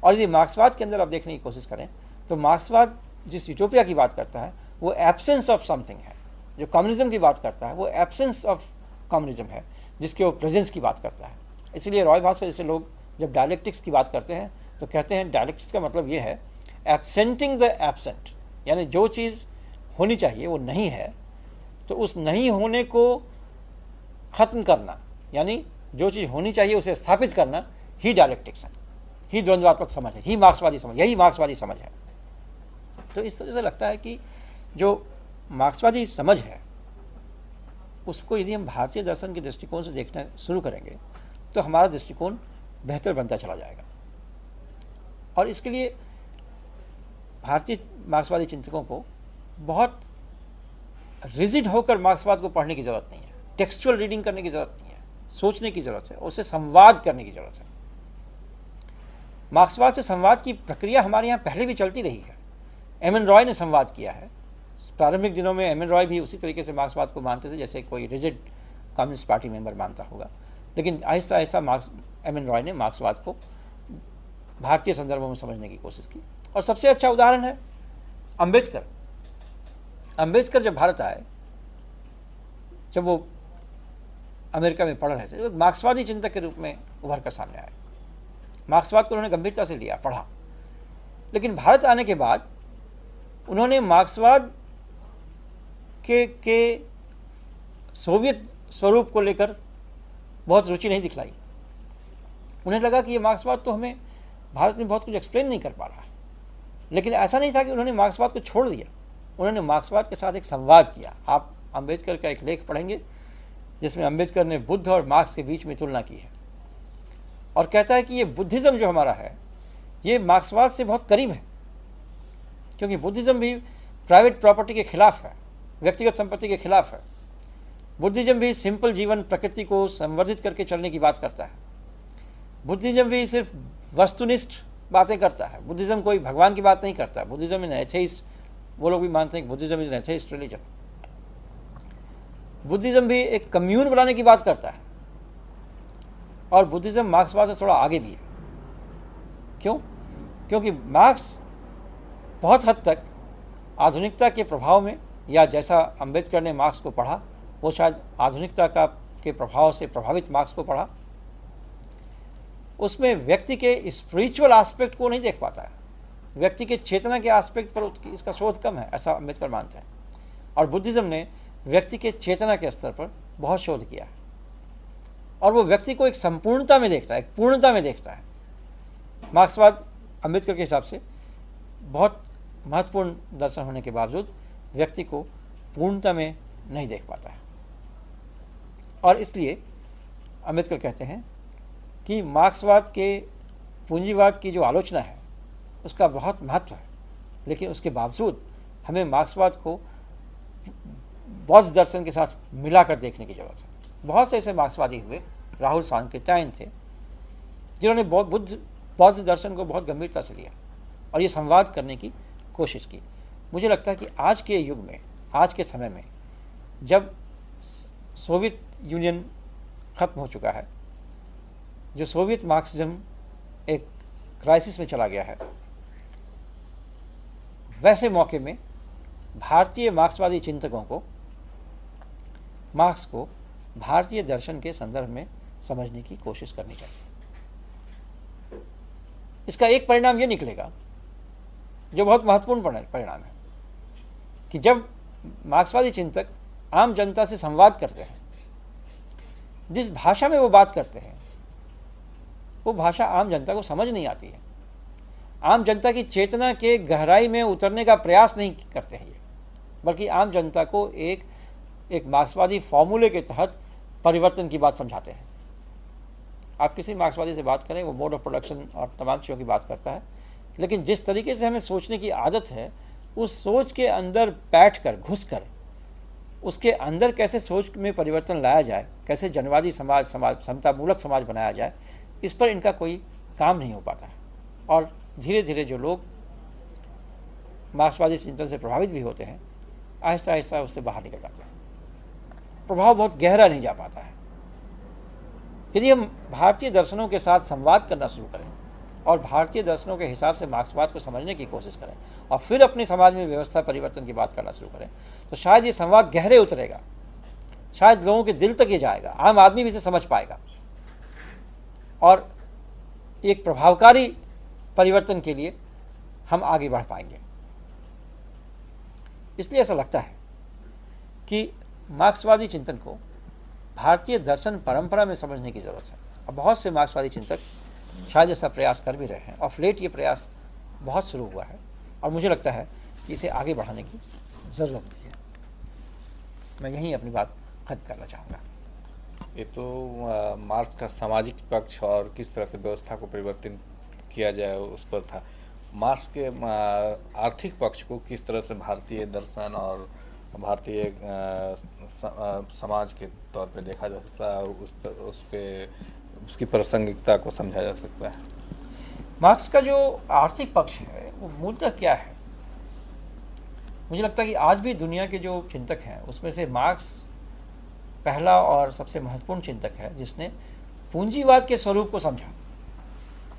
और यदि मार्क्सवाद के अंदर आप देखने की कोशिश करें तो मार्क्सवाद जिस यूटोपिया की बात करता है वो एब्सेंस ऑफ समथिंग है। जो कम्युनिज्म की बात करता है वो एब्सेंस ऑफ कम्युनिज्म है, जिसके वो प्रेजेंस की बात करता है। इसलिए रॉय भास्कर जैसे लोग जब डायलेक्टिक्स की बात करते हैं तो कहते हैं डायलेक्टिक्स का मतलब ये है एब्सेंटिंग द एब्सेंट, यानी जो चीज़ होनी चाहिए वो नहीं है, तो उस नहीं होने को ख़त्म करना, यानी जो चीज़ होनी चाहिए उसे स्थापित करना ही डायलेक्टिक्स है, ही द्वंद्वात्मक समझ है, ही मार्क्सवादी समझ, यही मार्क्सवादी समझ है। तो इस तरह से लगता है कि जो मार्क्सवादी समझ है उसको यदि हम भारतीय दर्शन के दृष्टिकोण से देखना शुरू करेंगे तो हमारा दृष्टिकोण बेहतर बनता चला जाएगा। और इसके लिए भारतीय मार्क्सवादी चिंतकों को बहुत रिजिड होकर मार्क्सवाद को पढ़ने की ज़रूरत नहीं है, टेक्सचुअल रीडिंग करने की ज़रूरत नहीं है, सोचने की ज़रूरत है, उससे संवाद करने की ज़रूरत है। मार्क्सवाद से संवाद की प्रक्रिया हमारे यहाँ पहले भी चलती रही है। एम एन रॉय ने संवाद किया है। प्रारंभिक दिनों में एम एन रॉय भी उसी तरीके से मार्क्सवाद को मानते थे जैसे कोई रिजिड कम्युनिस्ट पार्टी मेंबर मानता होगा, लेकिन आहिस्ता आहिस्ता एम एन रॉय ने मार्क्सवाद को भारतीय संदर्भों में समझने की कोशिश की। और सबसे अच्छा उदाहरण है अम्बेडकर। अम्बेडकर जब भारत आए, जब वो अमेरिका में पढ़ रहे थे, तो मार्क्सवादी चिंतक के रूप में उभर कर सामने आए। मार्क्सवाद को उन्होंने गंभीरता से लिया, पढ़ा, लेकिन भारत आने के बाद उन्होंने मार्क्सवाद के सोवियत स्वरूप को लेकर बहुत रुचि नहीं दिखलाई। उन्हें लगा कि ये मार्क्सवाद तो हमें भारत में बहुत कुछ एक्सप्लेन नहीं कर पा रहा है। लेकिन ऐसा नहीं था कि उन्होंने मार्क्सवाद को छोड़ दिया, उन्होंने मार्क्सवाद के साथ एक संवाद किया। आप अम्बेडकर का एक लेख पढ़ेंगे जिसमें अम्बेडकर ने बुद्ध और मार्क्स के बीच में तुलना की है और कहता है कि ये बुद्धिज़्म जो हमारा है ये मार्क्सवाद से बहुत करीब है, क्योंकि बुद्धिज़्म भी प्राइवेट प्रॉपर्टी के खिलाफ है, व्यक्तिगत संपत्ति के खिलाफ है। बुद्धिज़्म भी सिंपल जीवन प्रकृति को संवर्धित करके चलने की बात करता है। बुद्धिज़्म भी सिर्फ वस्तुनिष्ठ बातें करता है। बुद्धिज़्म कोई भगवान की बात नहीं करता। बुद्धिज़्म इज एथेइस्ट, वो लोग भी मानते हैं कि Buddhism is atheist religion. Buddhism भी एक कम्यून बनाने की बात करता है और बुद्धिज़्म मार्क्सवाद से थोड़ा आगे भी है। क्यों? क्योंकि मार्क्स बहुत हद तक आधुनिकता के प्रभाव में, या जैसा अम्बेडकर ने मार्क्स को पढ़ा, वो शायद आधुनिकता के प्रभाव से प्रभावित मार्क्स को पढ़ा, उसमें व्यक्ति के स्पिरिचुअल एस्पेक्ट को नहीं देख पाता है। व्यक्ति के चेतना के एस्पेक्ट पर इसका शोध कम है, ऐसा अम्बेडकर मानते हैं। और बुद्धिज़्म ने व्यक्ति के चेतना के स्तर पर बहुत शोध किया है और वो व्यक्ति को एक संपूर्णता में देखता है, एक पूर्णता में देखता है। मार्क्सवाद अम्बेडकर के हिसाब से बहुत महत्वपूर्ण दर्शन होने के बावजूद व्यक्ति को पूर्णता में नहीं देख पाता है और इसलिए अम्बेडकर कहते हैं कि मार्क्सवाद के पूंजीवाद की जो आलोचना है उसका बहुत महत्व है, लेकिन उसके बावजूद हमें मार्क्सवाद को बौद्ध दर्शन के साथ मिलाकर देखने की ज़रूरत है। बहुत से ऐसे मार्क्सवादी हुए, राहुल सांकृत्यायन थे, जिन्होंने बौद्ध दर्शन को बहुत गंभीरता से लिया और ये संवाद करने की कोशिश की। मुझे लगता है कि आज के युग में, आज के समय में, जब सोवियत यूनियन ख़त्म हो चुका है, जो सोवियत मार्क्सिज्म एक क्राइसिस में चला गया है, वैसे मौके में भारतीय मार्क्सवादी चिंतकों को मार्क्स को भारतीय दर्शन के संदर्भ में समझने की कोशिश करनी चाहिए। इसका एक परिणाम ये निकलेगा, जो बहुत महत्वपूर्ण परिणाम है, कि जब मार्क्सवादी चिंतक आम जनता से संवाद करते हैं, जिस भाषा में वो बात करते हैं वो भाषा आम जनता को समझ नहीं आती है। आम जनता की चेतना के गहराई में उतरने का प्रयास नहीं करते हैं ये, बल्कि आम जनता को एक मार्क्सवादी फॉर्मूले के तहत परिवर्तन की बात समझाते हैं। आप किसी मार्क्सवादी से बात करें, वो मोड ऑफ प्रोडक्शन और तमाम चीज़ों की बात करता है, लेकिन जिस तरीके से हमें सोचने की आदत है, उस सोच के अंदर बैठकर, घुसकर, उसके अंदर कैसे सोच में परिवर्तन लाया जाए, कैसे जनवादी समाज समतामूलक समाज बनाया जाए, इस पर इनका कोई काम नहीं हो पाता है। और धीरे धीरे जो लोग मार्क्सवादी चिंतन से प्रभावित भी होते हैं, आहिस्ता आहिस्ता उससे बाहर निकल जाते हैं। प्रभाव बहुत गहरा नहीं जा पाता है। यदि हम भारतीय दर्शनों के साथ संवाद करना शुरू करें और भारतीय दर्शनों के हिसाब से मार्क्सवाद को समझने की कोशिश करें और फिर अपने समाज में व्यवस्था परिवर्तन की बात करना शुरू करें, तो शायद ये संवाद गहरे उतरेगा, शायद लोगों के दिल तक ये जाएगा, आम आदमी भी इसे समझ पाएगा और एक प्रभावकारी परिवर्तन के लिए हम आगे बढ़ पाएंगे। इसलिए ऐसा लगता है कि मार्क्सवादी चिंतन को भारतीय दर्शन परंपरा में समझने की ज़रूरत है और बहुत से मार्क्सवादी चिंतक शायद ऐसा प्रयास कर भी रहे हैं। ऑफ लेट ये प्रयास बहुत शुरू हुआ है और मुझे लगता है कि इसे आगे बढ़ाने की ज़रूरत भी है। मैं यहीं अपनी बात खत्म करना चाहूँगा। ये तो मार्क्स का सामाजिक पक्ष और किस तरह से व्यवस्था को परिवर्तन किया जाए उस पर था। मार्क्स के आर्थिक पक्ष को किस तरह से भारतीय दर्शन और भारतीय समाज के तौर पे देखा जा सकता है और उसकी प्रासंगिकता को समझा जा सकता है। मार्क्स का जो आर्थिक पक्ष है वो मूलतः क्या है? मुझे लगता है कि आज भी दुनिया के जो चिंतक हैं उसमें से मार्क्स पहला और सबसे महत्वपूर्ण चिंतक है जिसने पूंजीवाद के स्वरूप को समझा।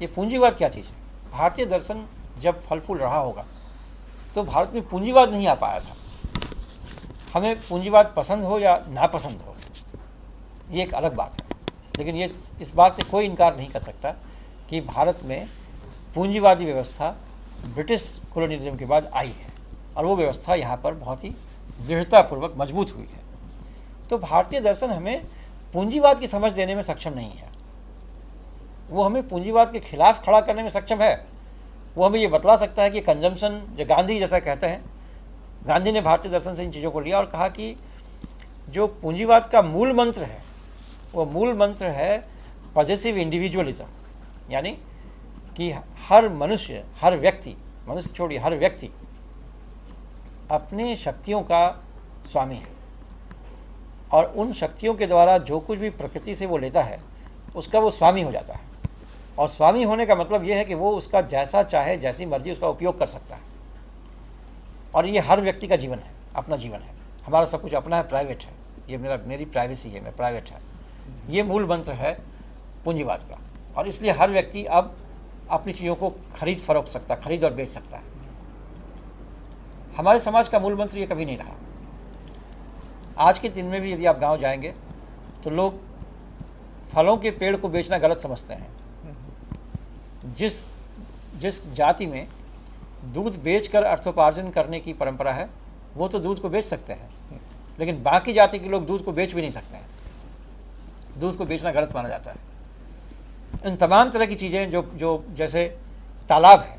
ये पूंजीवाद क्या चीज़ है? भारतीय दर्शन जब फल फूल रहा होगा तो भारत में पूंजीवाद नहीं आ पाया था। हमें पूंजीवाद पसंद हो या नापसंद हो, ये एक अलग बात है, लेकिन ये इस बात से कोई इनकार नहीं कर सकता कि भारत में पूंजीवादी व्यवस्था ब्रिटिश कॉलोनियलिज्म के बाद आई है और वो व्यवस्था यहाँ पर बहुत ही दृढ़तापूर्वक मजबूत हुई है। तो भारतीय दर्शन हमें पूंजीवाद की समझ देने में सक्षम नहीं है। वो हमें पूंजीवाद के खिलाफ खड़ा करने में सक्षम है। वो हमें ये बतला सकता है कि कंजम्पशन, जो गांधी जैसा कहते हैं, गांधी ने भारतीय दर्शन से इन चीज़ों को लिया और कहा कि जो पूंजीवाद का मूल मंत्र है वो मूल मंत्र है पॉजिटिव इंडिविजुअलिज्म, यानी कि हर मनुष्य, हर व्यक्ति, मनुष्य छोड़िए हर व्यक्ति अपनी शक्तियों का स्वामी है और उन शक्तियों के द्वारा जो कुछ भी प्रकृति से वो लेता है उसका वो स्वामी हो जाता है। और स्वामी होने का मतलब ये है कि वो उसका जैसा चाहे, जैसी मर्जी उसका उपयोग कर सकता है। और ये हर व्यक्ति का जीवन है, अपना जीवन है, हमारा सब कुछ अपना है, प्राइवेट है, ये मेरी प्राइवेसी है, मैं प्राइवेट है। ये मूल मंत्र है पूंजीवाद का। और इसलिए हर व्यक्ति अब अपनी चीज़ों को खरीद फरोख्त सकता है, खरीद और बेच सकता है। हमारे समाज का मूल मंत्र ये कभी नहीं रहा। आज के दिन में भी यदि आप गांव जाएंगे तो लोग फलों के पेड़ को बेचना गलत समझते हैं। जिस जाति में दूध बेचकर अर्थोपार्जन करने की परंपरा है वो तो दूध को बेच सकते हैं, लेकिन बाकी जाति के लोग दूध को बेच भी नहीं सकते हैं। दूध को बेचना गलत माना जाता है। इन तमाम तरह की चीज़ें जो जैसे तालाब है,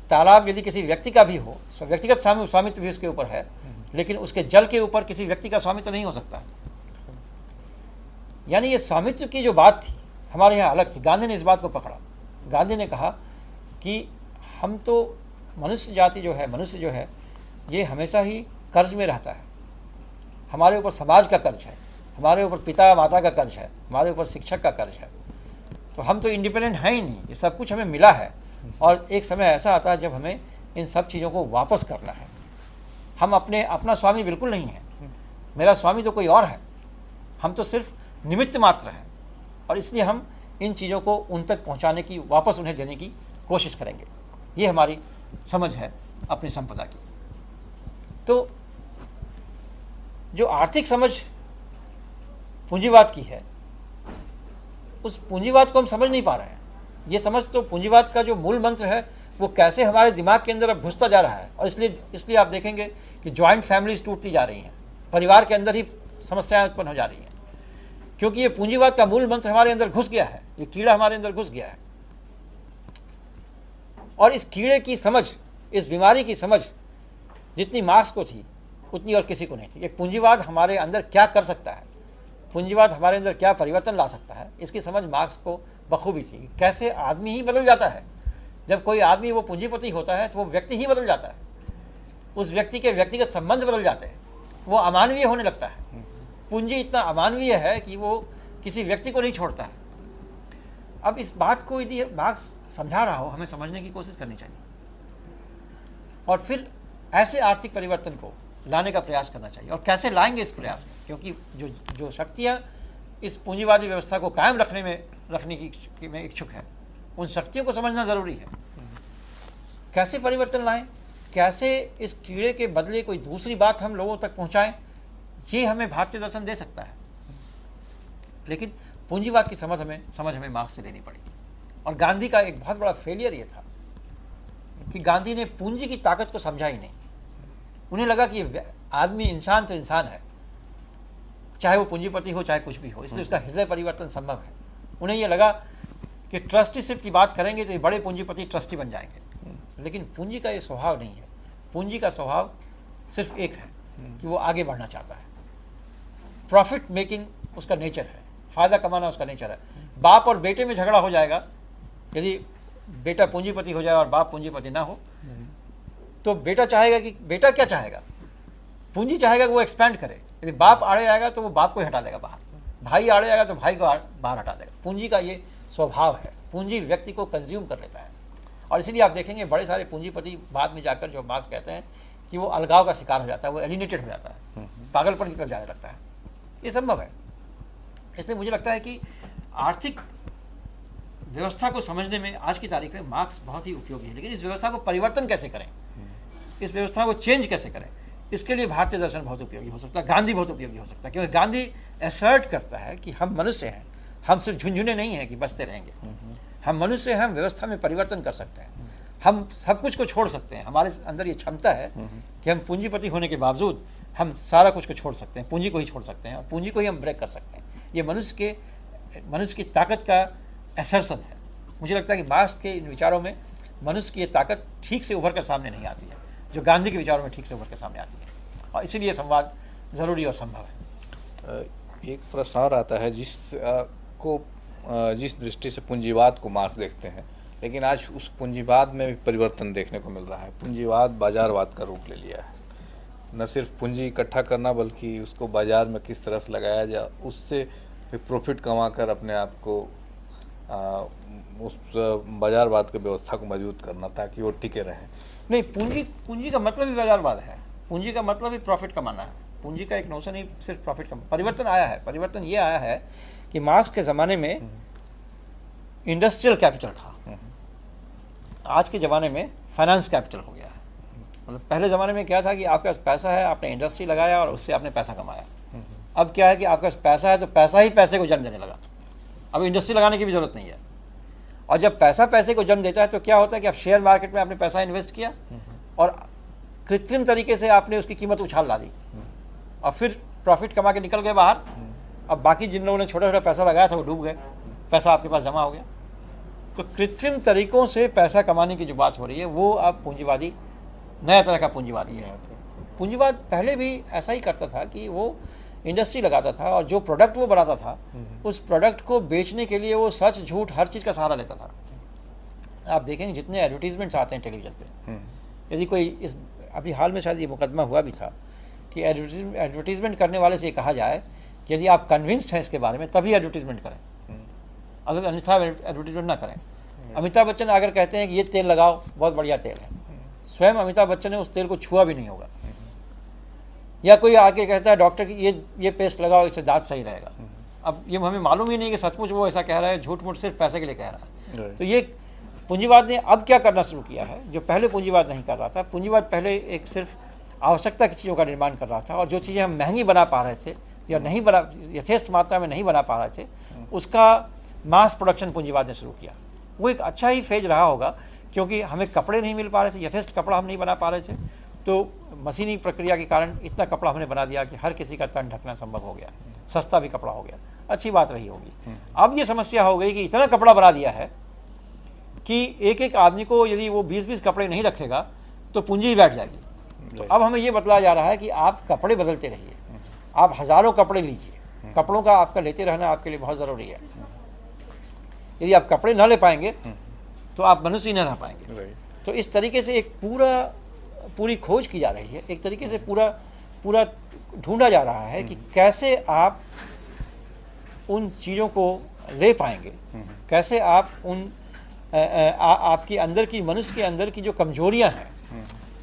तालाब यदि किसी व्यक्ति का भी हो, व्यक्तिगत स्वामित्व भी उसके ऊपर है, लेकिन उसके जल के ऊपर किसी व्यक्ति का स्वामित्व नहीं हो सकता। यानी ये स्वामित्व की जो बात थी हमारे यहाँ अलग थी। गांधी ने इस बात को पकड़ा। गांधी ने कहा कि हम तो मनुष्य जाति जो है, मनुष्य जो है, ये हमेशा ही कर्ज में रहता है। हमारे ऊपर समाज का कर्ज है, हमारे ऊपर पिता माता का कर्ज है, हमारे ऊपर शिक्षक का कर्ज है। तो हम तो इंडिपेंडेंट हैं ही नहीं, ये सब कुछ हमें मिला है। और एक समय ऐसा आता है जब हमें इन सब चीज़ों को वापस करना है। हम अपना स्वामी बिल्कुल नहीं है। मेरा स्वामी तो कोई और है, हम तो सिर्फ निमित्त मात्र हैं। और इसलिए हम इन चीज़ों को उन तक पहुंचाने की, वापस उन्हें देने की कोशिश करेंगे। ये हमारी समझ है अपनी संपदा की। तो जो आर्थिक समझ पूंजीवाद की है, उस पूंजीवाद को हम समझ नहीं पा रहे हैं। ये समझ तो पूंजीवाद का जो मूल मंत्र है वो कैसे हमारे दिमाग के अंदर अब घुसता जा रहा है। और इसलिए आप देखेंगे कि जॉइंट फैमिलीज टूटती जा रही हैं, परिवार के अंदर ही समस्याएं उत्पन्न हो जा रही हैं, क्योंकि ये पूंजीवाद का मूल मंत्र हमारे अंदर घुस गया है। ये कीड़ा हमारे अंदर घुस गया है। और इस कीड़े की समझ, इस बीमारी की समझ जितनी मार्क्स को थी उतनी और किसी को नहीं थी। एक पूंजीवाद हमारे अंदर क्या कर सकता है, पूंजीवाद हमारे अंदर क्या परिवर्तन ला सकता है, इसकी समझ मार्क्स को बखूबी थी। कैसे आदमी ही बदल जाता है। जब कोई आदमी वो पूंजीपति होता है तो वो व्यक्ति ही बदल जाता है। उस व्यक्ति के व्यक्तिगत संबंध बदल जाते हैं, वो अमानवीय होने लगता है। पूंजी इतना अमानवीय है कि वो किसी व्यक्ति को नहीं छोड़ता है। अब इस बात को यदि मार्क्स समझा रहा हो, हमें समझने की कोशिश करनी चाहिए और फिर ऐसे आर्थिक परिवर्तन को लाने का प्रयास करना चाहिए। और कैसे लाएंगे इस प्रयास में, क्योंकि जो शक्तियाँ इस पूंजीवादी व्यवस्था को कायम रखने की में इच्छुक है, उन शक्तियों को समझना ज़रूरी है। कैसे परिवर्तन लाएं, कैसे इस कीड़े के बदले कोई दूसरी बात हम लोगों तक पहुंचाएं, ये हमें भारतीय दर्शन दे सकता है। लेकिन पूंजीवाद की समझ हमें मार्क्स से लेनी पड़ी। और गांधी का एक बहुत बड़ा फेलियर ये था कि गांधी ने पूंजी की ताकत को समझा ही नहीं। उन्हें लगा कि आदमी, इंसान तो इंसान है, चाहे वो पूंजीपति हो चाहे कुछ भी हो, इसलिए उसका हृदय परिवर्तन संभव है। उन्हें यह लगा कि ट्रस्टीशिप की बात करेंगे तो ये बड़े पूंजीपति ट्रस्टी बन जाएंगे। लेकिन पूंजी का ये स्वभाव नहीं है। पूंजी का स्वभाव सिर्फ एक है कि वो आगे बढ़ना चाहता है। प्रॉफिट मेकिंग उसका नेचर है, फ़ायदा कमाना उसका नेचर है। बाप और बेटे में झगड़ा हो जाएगा, यदि बेटा पूंजीपति हो जाए और बाप पूंजीपति ना हो, तो बेटा चाहेगा कि, बेटा क्या चाहेगा, पूंजी चाहेगा कि वो एक्सपैंड करे। यदि बाप आड़े आएगा तो वो बाप को ही हटा देगा बाहर, भाई आड़े आएगा तो भाई को बाहर हटा देगा। पूंजी का ये स्वभाव है। पूंजी व्यक्ति को कंज्यूम कर लेता है। और इसीलिए आप देखेंगे बड़े सारे पूंजीपति बाद में जाकर, जो मार्क्स कहते हैं, कि वो अलगाव का शिकार हो जाता है, वो एलिनेटेड हो जाता है, पागलपन की तरफ जाने लगता है। ये संभव है। इसलिए मुझे लगता है कि आर्थिक व्यवस्था को समझने में आज की तारीख में मार्क्स बहुत ही उपयोगी है। लेकिन इस व्यवस्था को परिवर्तन कैसे करें, इस व्यवस्था को चेंज कैसे करें, इसके लिए भारतीय दर्शन बहुत उपयोगी हो सकता है, गांधी बहुत उपयोगी हो सकता है। क्योंकि गांधी असर्ट करता है कि हम मनुष्य हैं, हम सिर्फ झुंझुने नहीं हैं कि बचते रहेंगे। हम मनुष्य हैं, हम व्यवस्था में परिवर्तन कर सकते हैं, हम सब कुछ को छोड़ सकते हैं। हमारे अंदर ये क्षमता है कि हम पूंजीपति होने के बावजूद हम सारा कुछ को छोड़ सकते हैं, पूंजी को ही छोड़ सकते हैं और पूंजी को ही हम ब्रेक कर सकते हैं। ये मनुष्य की ताकत का असर्शन है। मुझे लगता है कि मार्क्स के इन विचारों में मनुष्य की ये ताकत ठीक से उभर कर सामने नहीं आती है, जो गांधी के विचारों में ठीक से उभर कर सामने आती है। और इसीलिए संवाद ज़रूरी और संभव है। एक प्रश्न और आता है जिस दृष्टि से पूंजीवाद को मार्क्स देखते हैं, लेकिन आज उस पूंजीवाद में भी परिवर्तन देखने को मिल रहा है। पूंजीवाद बाजारवाद का रूप ले लिया है। न सिर्फ पूंजी इकट्ठा करना बल्कि उसको बाजार में किस तरह से लगाया जाए, उससे फिर प्रॉफिट कमाकर अपने आप को उस बाजारवाद की व्यवस्था को मजबूत करना ताकि वो टिके रहें। नहीं, पूंजी का मतलब ही बाजारवाद है। पूंजी का मतलब ही प्रॉफिट कमाना है। पूंजी का एक नोशन ही सिर्फ प्रॉफिट कमाना। परिवर्तन आया है। परिवर्तन ये आया है कि मार्क्स के ज़माने में इंडस्ट्रियल कैपिटल था, आज के ज़माने में फाइनेंस कैपिटल हो गया है। मतलब पहले ज़माने में क्या था कि आपके पास पैसा है, आपने इंडस्ट्री लगाया और उससे आपने पैसा कमाया। अब क्या है कि आपके पास पैसा है तो पैसा ही पैसे को जन्म देने लगा। अब इंडस्ट्री लगाने की भी ज़रूरत नहीं है। और जब पैसा पैसे को जन्म देता है तो क्या होता है कि आप शेयर मार्केट में आपने पैसा इन्वेस्ट किया और कृत्रिम तरीके से आपने उसकी कीमत उछाल ला दी और फिर प्रॉफिट कमा के निकल गए बाहर। अब बाकी जिन लोगों ने छोटा छोटा पैसा लगाया था वो डूब गए, पैसा आपके पास जमा हो गया। तो कृत्रिम तरीकों से पैसा कमाने की जो बात हो रही है वो अब पूंजीवादी, नया तरह का पूंजीवादी है। पूंजीवाद पहले भी ऐसा ही करता था कि वो इंडस्ट्री लगाता था और जो प्रोडक्ट वो बनाता था उस प्रोडक्ट को बेचने के लिए वो सच झूठ हर चीज़ का सहारा लेता था। आप देखेंगे जितने एडवर्टीजमेंट्स आते हैं टेलीविज़न पे, यदि कोई इस अभी हाल में शायद ये मुकदमा हुआ भी था कि एडवर्टीजमेंट करने वाले से ये कहा जाए कि यदि आप कन्विंस्ड हैं इसके बारे में तभी एडवर्टीजमेंट करें, अगर अन्यथा एडवर्टीजमेंट ना करें। अमिताभ बच्चन अगर कहते हैं कि ये तेल लगाओ, बहुत बढ़िया तेल है, स्वयं अमिताभ बच्चन ने उस तेल को छुआ भी नहीं होगा। या कोई आके कहता है डॉक्टर की ये पेस्ट लगाओ, इससे दांत सही रहेगा। अब ये हमें मालूम ही नहीं कि सचमुच वो ऐसा कह रहा है, झूठ मूठ सिर्फ पैसे के लिए कह रहा है। तो ये पूंजीवाद ने अब क्या करना शुरू किया है जो पहले पूंजीवाद नहीं कर रहा था। पूंजीवाद पहले एक सिर्फ आवश्यकता की चीज़ों का निर्माण कर रहा था और जो चीज़ें हम महंगी बना पा रहे थे या नहीं बना, यथेष्ट मात्रा में नहीं बना पा रहे थे, उसका मास प्रोडक्शन पूंजीवाद ने शुरू किया। वो एक अच्छा ही फेज रहा होगा क्योंकि हमें कपड़े नहीं मिल पा रहे थे, यथेष्ट कपड़ा हम नहीं बना पा रहे थे, तो मशीनी प्रक्रिया के कारण इतना कपड़ा हमने बना दिया कि हर किसी का तन ढकना संभव हो गया, सस्ता भी कपड़ा हो गया, अच्छी बात रही होगी। अब ये समस्या हो गई कि इतना कपड़ा बना दिया है कि एक एक आदमी को यदि वो 20-20 कपड़े नहीं रखेगा तो पूंजी ही बैठ जाएगी। तो अब हमें ये बतलाया जा रहा है कि आप कपड़े बदलते रहिए, आप हज़ारों कपड़े लीजिए, कपड़ों का आपका लेते रहना आपके लिए बहुत ज़रूरी है। यदि आप कपड़े ना ले पाएंगे तो आप मनुष्य ही न रह पाएंगे। तो इस तरीके से एक पूरी खोज की जा रही है, एक तरीके से पूरा ढूंढा जा रहा है कि कैसे आप उन चीज़ों को ले पाएंगे, कैसे आप उन आपके अंदर की, मनुष्य के अंदर की जो कमजोरियां हैं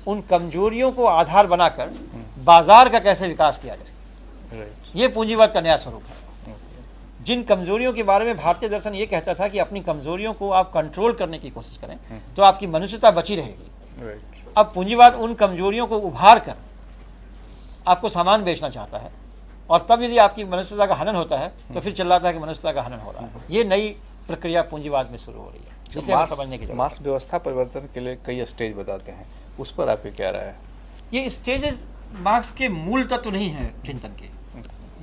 उन कमजोरियों को आधार बनाकर बाजार का कैसे विकास किया जाए। ये पूंजीवाद का नया स्वरूप है। जिन कमजोरियों के बारे में भारतीय दर्शन ये कहता था कि अपनी कमजोरियों को आप कंट्रोल करने की कोशिश करें तो आपकी मनुष्यता बची रहेगी, अब पूंजीवाद उन कमजोरियों को उभार कर आपको सामान बेचना चाहता है और तब यदि आपकी मनुष्यता का हनन होता है तो फिर चिल्लाता है कि मनुष्यता का हनन हो रहा है। ये नई प्रक्रिया पूंजीवाद में शुरू हो रही है जिसे हम समझने की जरूरत है। मास व्यवस्था परिवर्तन के लिए कई स्टेज बताते हैं, उस पर आपकी क्या राय है? ये स्टेजेस मार्क्स के मूल तत्व नहीं है चिंतन के।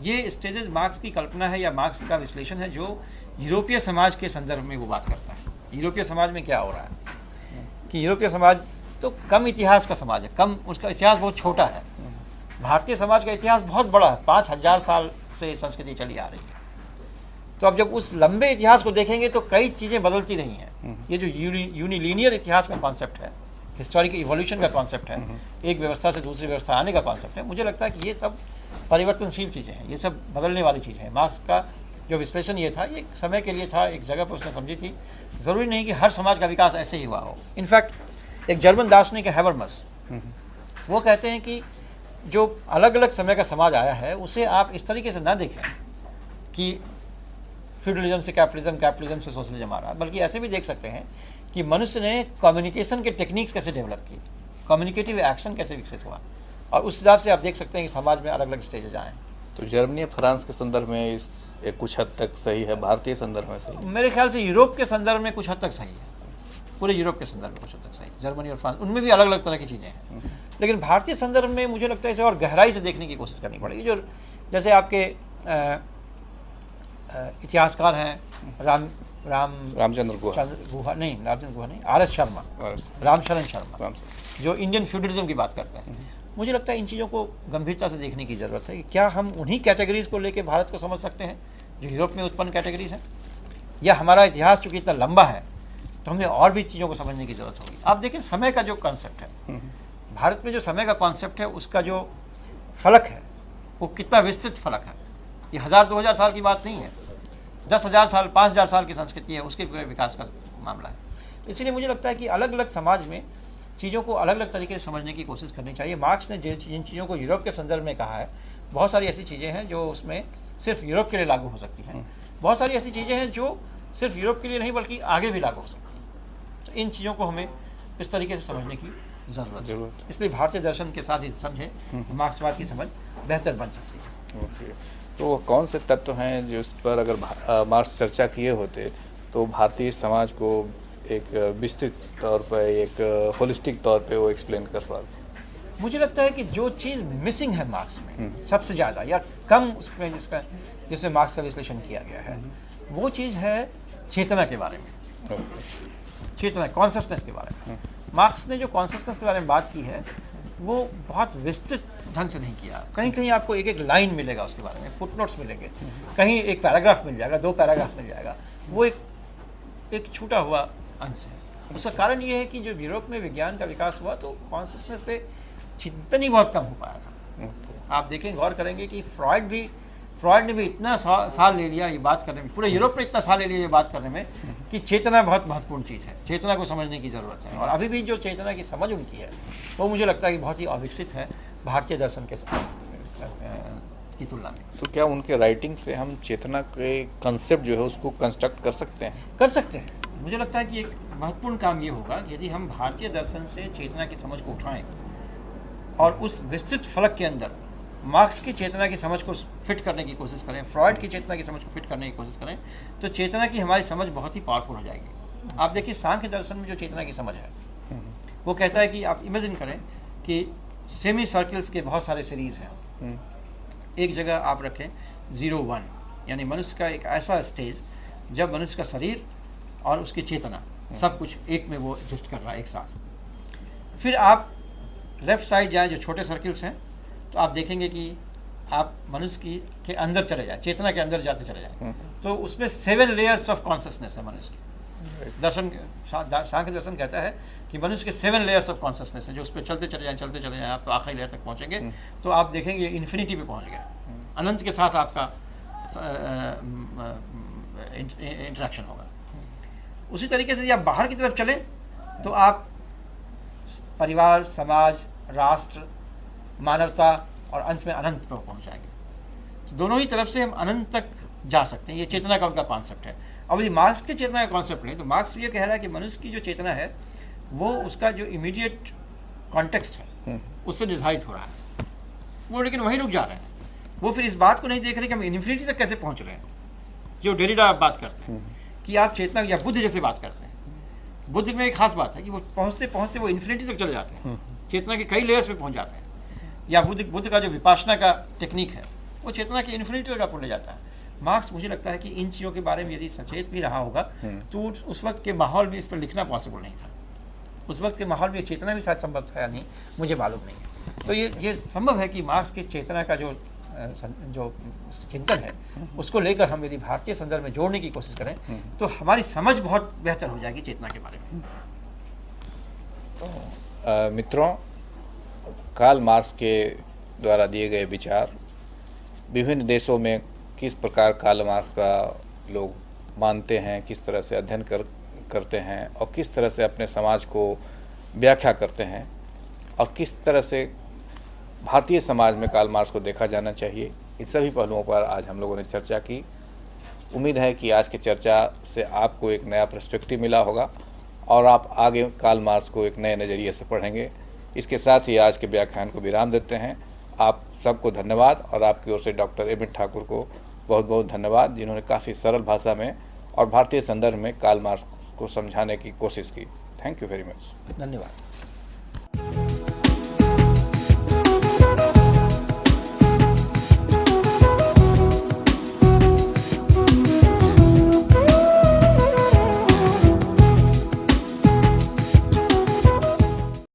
ये स्टेजेस मार्क्स की कल्पना है या मार्क्स का विश्लेषण है जो यूरोपीय समाज के संदर्भ में वो बात करता है। यूरोपीय समाज में क्या हो रहा है कि यूरोपीय समाज तो कम इतिहास का समाज है, कम, उसका इतिहास बहुत छोटा है। भारतीय समाज का इतिहास बहुत बड़ा है, 5000 साल से संस्कृति चली आ रही है। तो अब जब उस लंबे इतिहास को देखेंगे तो कई चीज़ें बदलती रही हैं। ये जो यूनिलीनियर इतिहास का कॉन्सेप्ट है, हिस्टोरिक इवोल्यूशन का कॉन्सेप्ट है, एक व्यवस्था से दूसरी व्यवस्था आने का कॉन्सेप्ट है, मुझे लगता है कि ये सब परिवर्तनशील चीज़ें हैं, ये सब बदलने वाली चीज़ें हैं। मार्क्स का जो विश्लेषण ये था, ये एक समय के लिए था, एक जगह पर उसने समझी थी। ज़रूरी नहीं कि हर समाज का विकास ऐसे ही हुआ हो। इनफैक्ट एक जर्मन दार्शनिक है हैबरमस, वो कहते हैं कि जो अलग अलग समय का समाज आया है उसे आप इस तरीके से ना देखें कि फ्यूडलिज्म से कैपिटलिज्म, कैपिटलिज्म से सोशलिज्म आ रहा है, बल्कि ऐसे भी देख सकते हैं कि मनुष्य ने कम्युनिकेशन के टेक्निक्स कैसे डेवलप की, कम्युनिकेटिव एक्शन कैसे विकसित हुआ, और उस हिसाब से आप देख सकते हैं कि समाज में अलग अलग स्टेजेस आए। तो जर्मनी और फ्रांस के संदर्भ में कुछ हद तक सही है, भारतीय संदर्भ में सही? मेरे ख्याल से यूरोप के संदर्भ में कुछ हद तक सही है, पूरे यूरोप के संदर्भ में कुछ हद तक सही। जर्मनी और फ्रांस, उनमें भी अलग अलग तरह की चीज़ें हैं, लेकिन भारतीय संदर्भ में मुझे लगता है इसे और गहराई से देखने की कोशिश करनी पड़ेगी। जो जैसे आपके इतिहासकार हैं रामचंद्र गुहा नहीं, आर एस शर्मा, रामशरण शर्मा, जो इंडियन फ्यूडलिज्म की बात करते हैं, मुझे लगता है इन चीज़ों को गंभीरता से देखने की ज़रूरत है कि क्या हम उन्हीं कैटेगरीज़ को लेकर भारत को समझ सकते हैं जो यूरोप में उत्पन्न कैटेगरीज हैं, या हमारा इतिहास चूँकि इतना लंबा है तो हमें और भी चीज़ों को समझने की ज़रूरत होगी। आप देखें समय का जो कॉन्सेप्ट है, भारत में जो समय का कॉन्सेप्ट है उसका जो फलक है वो कितना विस्तृत फलक है। ये 1000-2000 साल की बात नहीं है, 10,000 साल 5,000 साल की संस्कृति है, उसके विकास का मामला है। इसलिए मुझे लगता है कि अलग अलग समाज में चीज़ों को अलग अलग तरीके से समझने की कोशिश करनी चाहिए। मार्क्स ने जिन चीज़ों को यूरोप के संदर्भ में कहा है, बहुत सारी ऐसी चीज़ें हैं जो उसमें सिर्फ यूरोप के लिए लागू हो सकती हैं, बहुत सारी ऐसी चीज़ें हैं जो सिर्फ यूरोप के लिए नहीं बल्कि आगे भी लागू हो सकती हैं। तो इन चीज़ों को हमें इस तरीके से समझने की ज़रूरत है। इसलिए भारतीय दर्शन के साथ ही समझें, मार्क्सवाद की समझ बेहतर बन सकती है। ओके, तो कौन से तत्व हैं जिस पर अगर मार्क्स चर्चा किए होते तो भारतीय समाज को एक विस्तृत तौर पर, एक होलिस्टिक तौर पे वो एक्सप्लेन कर पाते? मुझे लगता है कि जो चीज़ मिसिंग है मार्क्स में सबसे ज़्यादा या कम उसमें जिसमें मार्क्स का विश्लेषण किया गया है, वो चीज़ है चेतना के बारे में। चेतना, कॉन्शसनेस के बारे में। मार्क्स ने जो कॉन्शसनेस के बारे में बात की है वो बहुत विस्तृत ढंग से नहीं किया। कहीं कहीं आपको एक एक लाइन मिलेगा उसके बारे में, फुटनोट्स मिलेंगे, कहीं एक पैराग्राफ मिल जाएगा, 2 पैराग्राफ मिल जाएगा, वो एक छूटा हुआ अंश है। उसका कारण ये है कि जो यूरोप में विज्ञान का विकास हुआ तो कॉन्शसनेस पे चिंतन ही बहुत कम हो पाया था। आप देखें, गौर करेंगे कि फ्रॉइड ने भी इतना साल ले लिया ये बात करने में, पूरे यूरोप ने इतना साल ले लिया ये बात करने में कि चेतना बहुत महत्वपूर्ण चीज़ है, चेतना को समझने की ज़रूरत है। और अभी भी जो चेतना की समझ उनकी है वो मुझे लगता है कि बहुत ही अविकसित है भारतीय दर्शन के की तुलना में। तो क्या उनके राइटिंग से हम चेतना के कंसेप्ट जो है उसको कंस्ट्रक्ट कर सकते हैं? कर सकते हैं। मुझे लगता है कि एक महत्वपूर्ण काम ये होगा यदि हम भारतीय दर्शन से चेतना की समझ को उठाएं और उस विस्तृत फलक के अंदर मार्क्स की चेतना की समझ को फिट करने की कोशिश करें, फ्रॉइड की चेतना की समझ को फिट करने की कोशिश करें, तो चेतना की हमारी समझ बहुत ही पावरफुल हो जाएगी। आप देखिए, सांख्य दर्शन में जो चेतना की समझ है वो कहता है कि आप इमेजिन करें कि सेमी सर्कल्स के बहुत सारे सीरीज हैं, एक जगह आप रखें 0-1, यानी मनुष्य का एक ऐसा स्टेज जब मनुष्य का शरीर और उसकी चेतना सब कुछ एक में वो एग्जिस्ट कर रहा है एक साथ। फिर आप लेफ्ट साइड जाएं जो छोटे सर्कल्स हैं, तो आप देखेंगे कि आप मनुष्य के अंदर चले जाए, चेतना के अंदर जाते चले जाए, तो उसमें 7 लेयर्स ऑफ कॉन्शसनेस है मनुष्य की। दर्शन, सांख्य दर्शन कहता है कि मनुष्य के 7 लेयर्स ऑफ कॉन्शसनेस है, जो उस पर चलते चले जाए आप तो आखिरी लेयर तक पहुँचेंगे, तो आप देखेंगे इन्फिनिटी पे पहुँच गए, अनंत के साथ आपका इंटरेक्शन होगा। उसी तरीके से यदि आप बाहर की तरफ चलें तो आप परिवार, समाज, राष्ट्र, मानवता और अंत में अनंत पर पहुँच जाएंगे। तो दोनों ही तरफ से हम अनंत तक जा सकते हैं। ये चेतना का उनका कॉन्सेप्ट है। अब यदि मार्क्स की चेतना का कॉन्सेप्ट लें तो मार्क्स ये कह रहा है कि मनुष्य की जो चेतना है वो उसका जो इमीडिएट कॉन्टेक्स्ट है उससे निर्धारित हो रहा है, वो लेकिन वहीं रुक जा रहे हैं। वो फिर इस बात को नहीं देख रहे कि हम इन्फिनिटी तक कैसे पहुँच रहे हैं, जो डेरिडा बात करते हैं कि आप चेतना या बुद्ध जैसे बात करते हैं। बुद्ध में एक खास बात है कि वो पहुँचते पहुँचते वो इन्फिनिटी तक चले जाते हैं, चेतना के कई लेयर्स में पहुँच जाते हैं। या बुद्ध का जो विपासना का टेक्निक है वो चेतना की इन्फिनिटी तक आपको ले जाता है। मार्क्स मुझे लगता है कि इन चीज़ों के बारे में यदि सचेत भी रहा होगा तो उस वक्त के माहौल में इस पर लिखना पॉसिबल नहीं था। उस वक्त के माहौल में चेतना भी शायद संभव था या नहीं, मुझे मालूम नहीं है। तो ये संभव है कि मार्क्स की चेतना का जो चिंतन है उसको लेकर हम यदि भारतीय संदर्भ में जोड़ने की कोशिश करें तो हमारी समझ बहुत बेहतर हो जाएगी चेतना के बारे में। तो मित्रों, कार्ल मार्क्स के द्वारा दिए गए विचार विभिन्न देशों में किस प्रकार कार्ल मार्क्स का लोग मानते हैं, किस तरह से अध्ययन करते हैं और किस तरह से अपने समाज को व्याख्या करते हैं और किस तरह से भारतीय समाज में कार्ल मार्क्स को देखा जाना चाहिए, इन सभी पहलुओं पर आज हम लोगों ने चर्चा की। उम्मीद है कि आज की चर्चा से आपको एक नया पर्सपेक्टिव मिला होगा और आप आगे कार्ल मार्क्स को एक नए नज़रिए से पढ़ेंगे। इसके साथ ही आज के व्याख्यान को विराम देते हैं। आप सबको धन्यवाद और आपकी ओर से डॉक्टर एबिन ठाकुर को बहुत बहुत धन्यवाद, जिन्होंने काफ़ी सरल भाषा में और भारतीय संदर्भ में कार्ल मार्क्स को समझाने की कोशिश की। Thank you very much. धन्यवाद।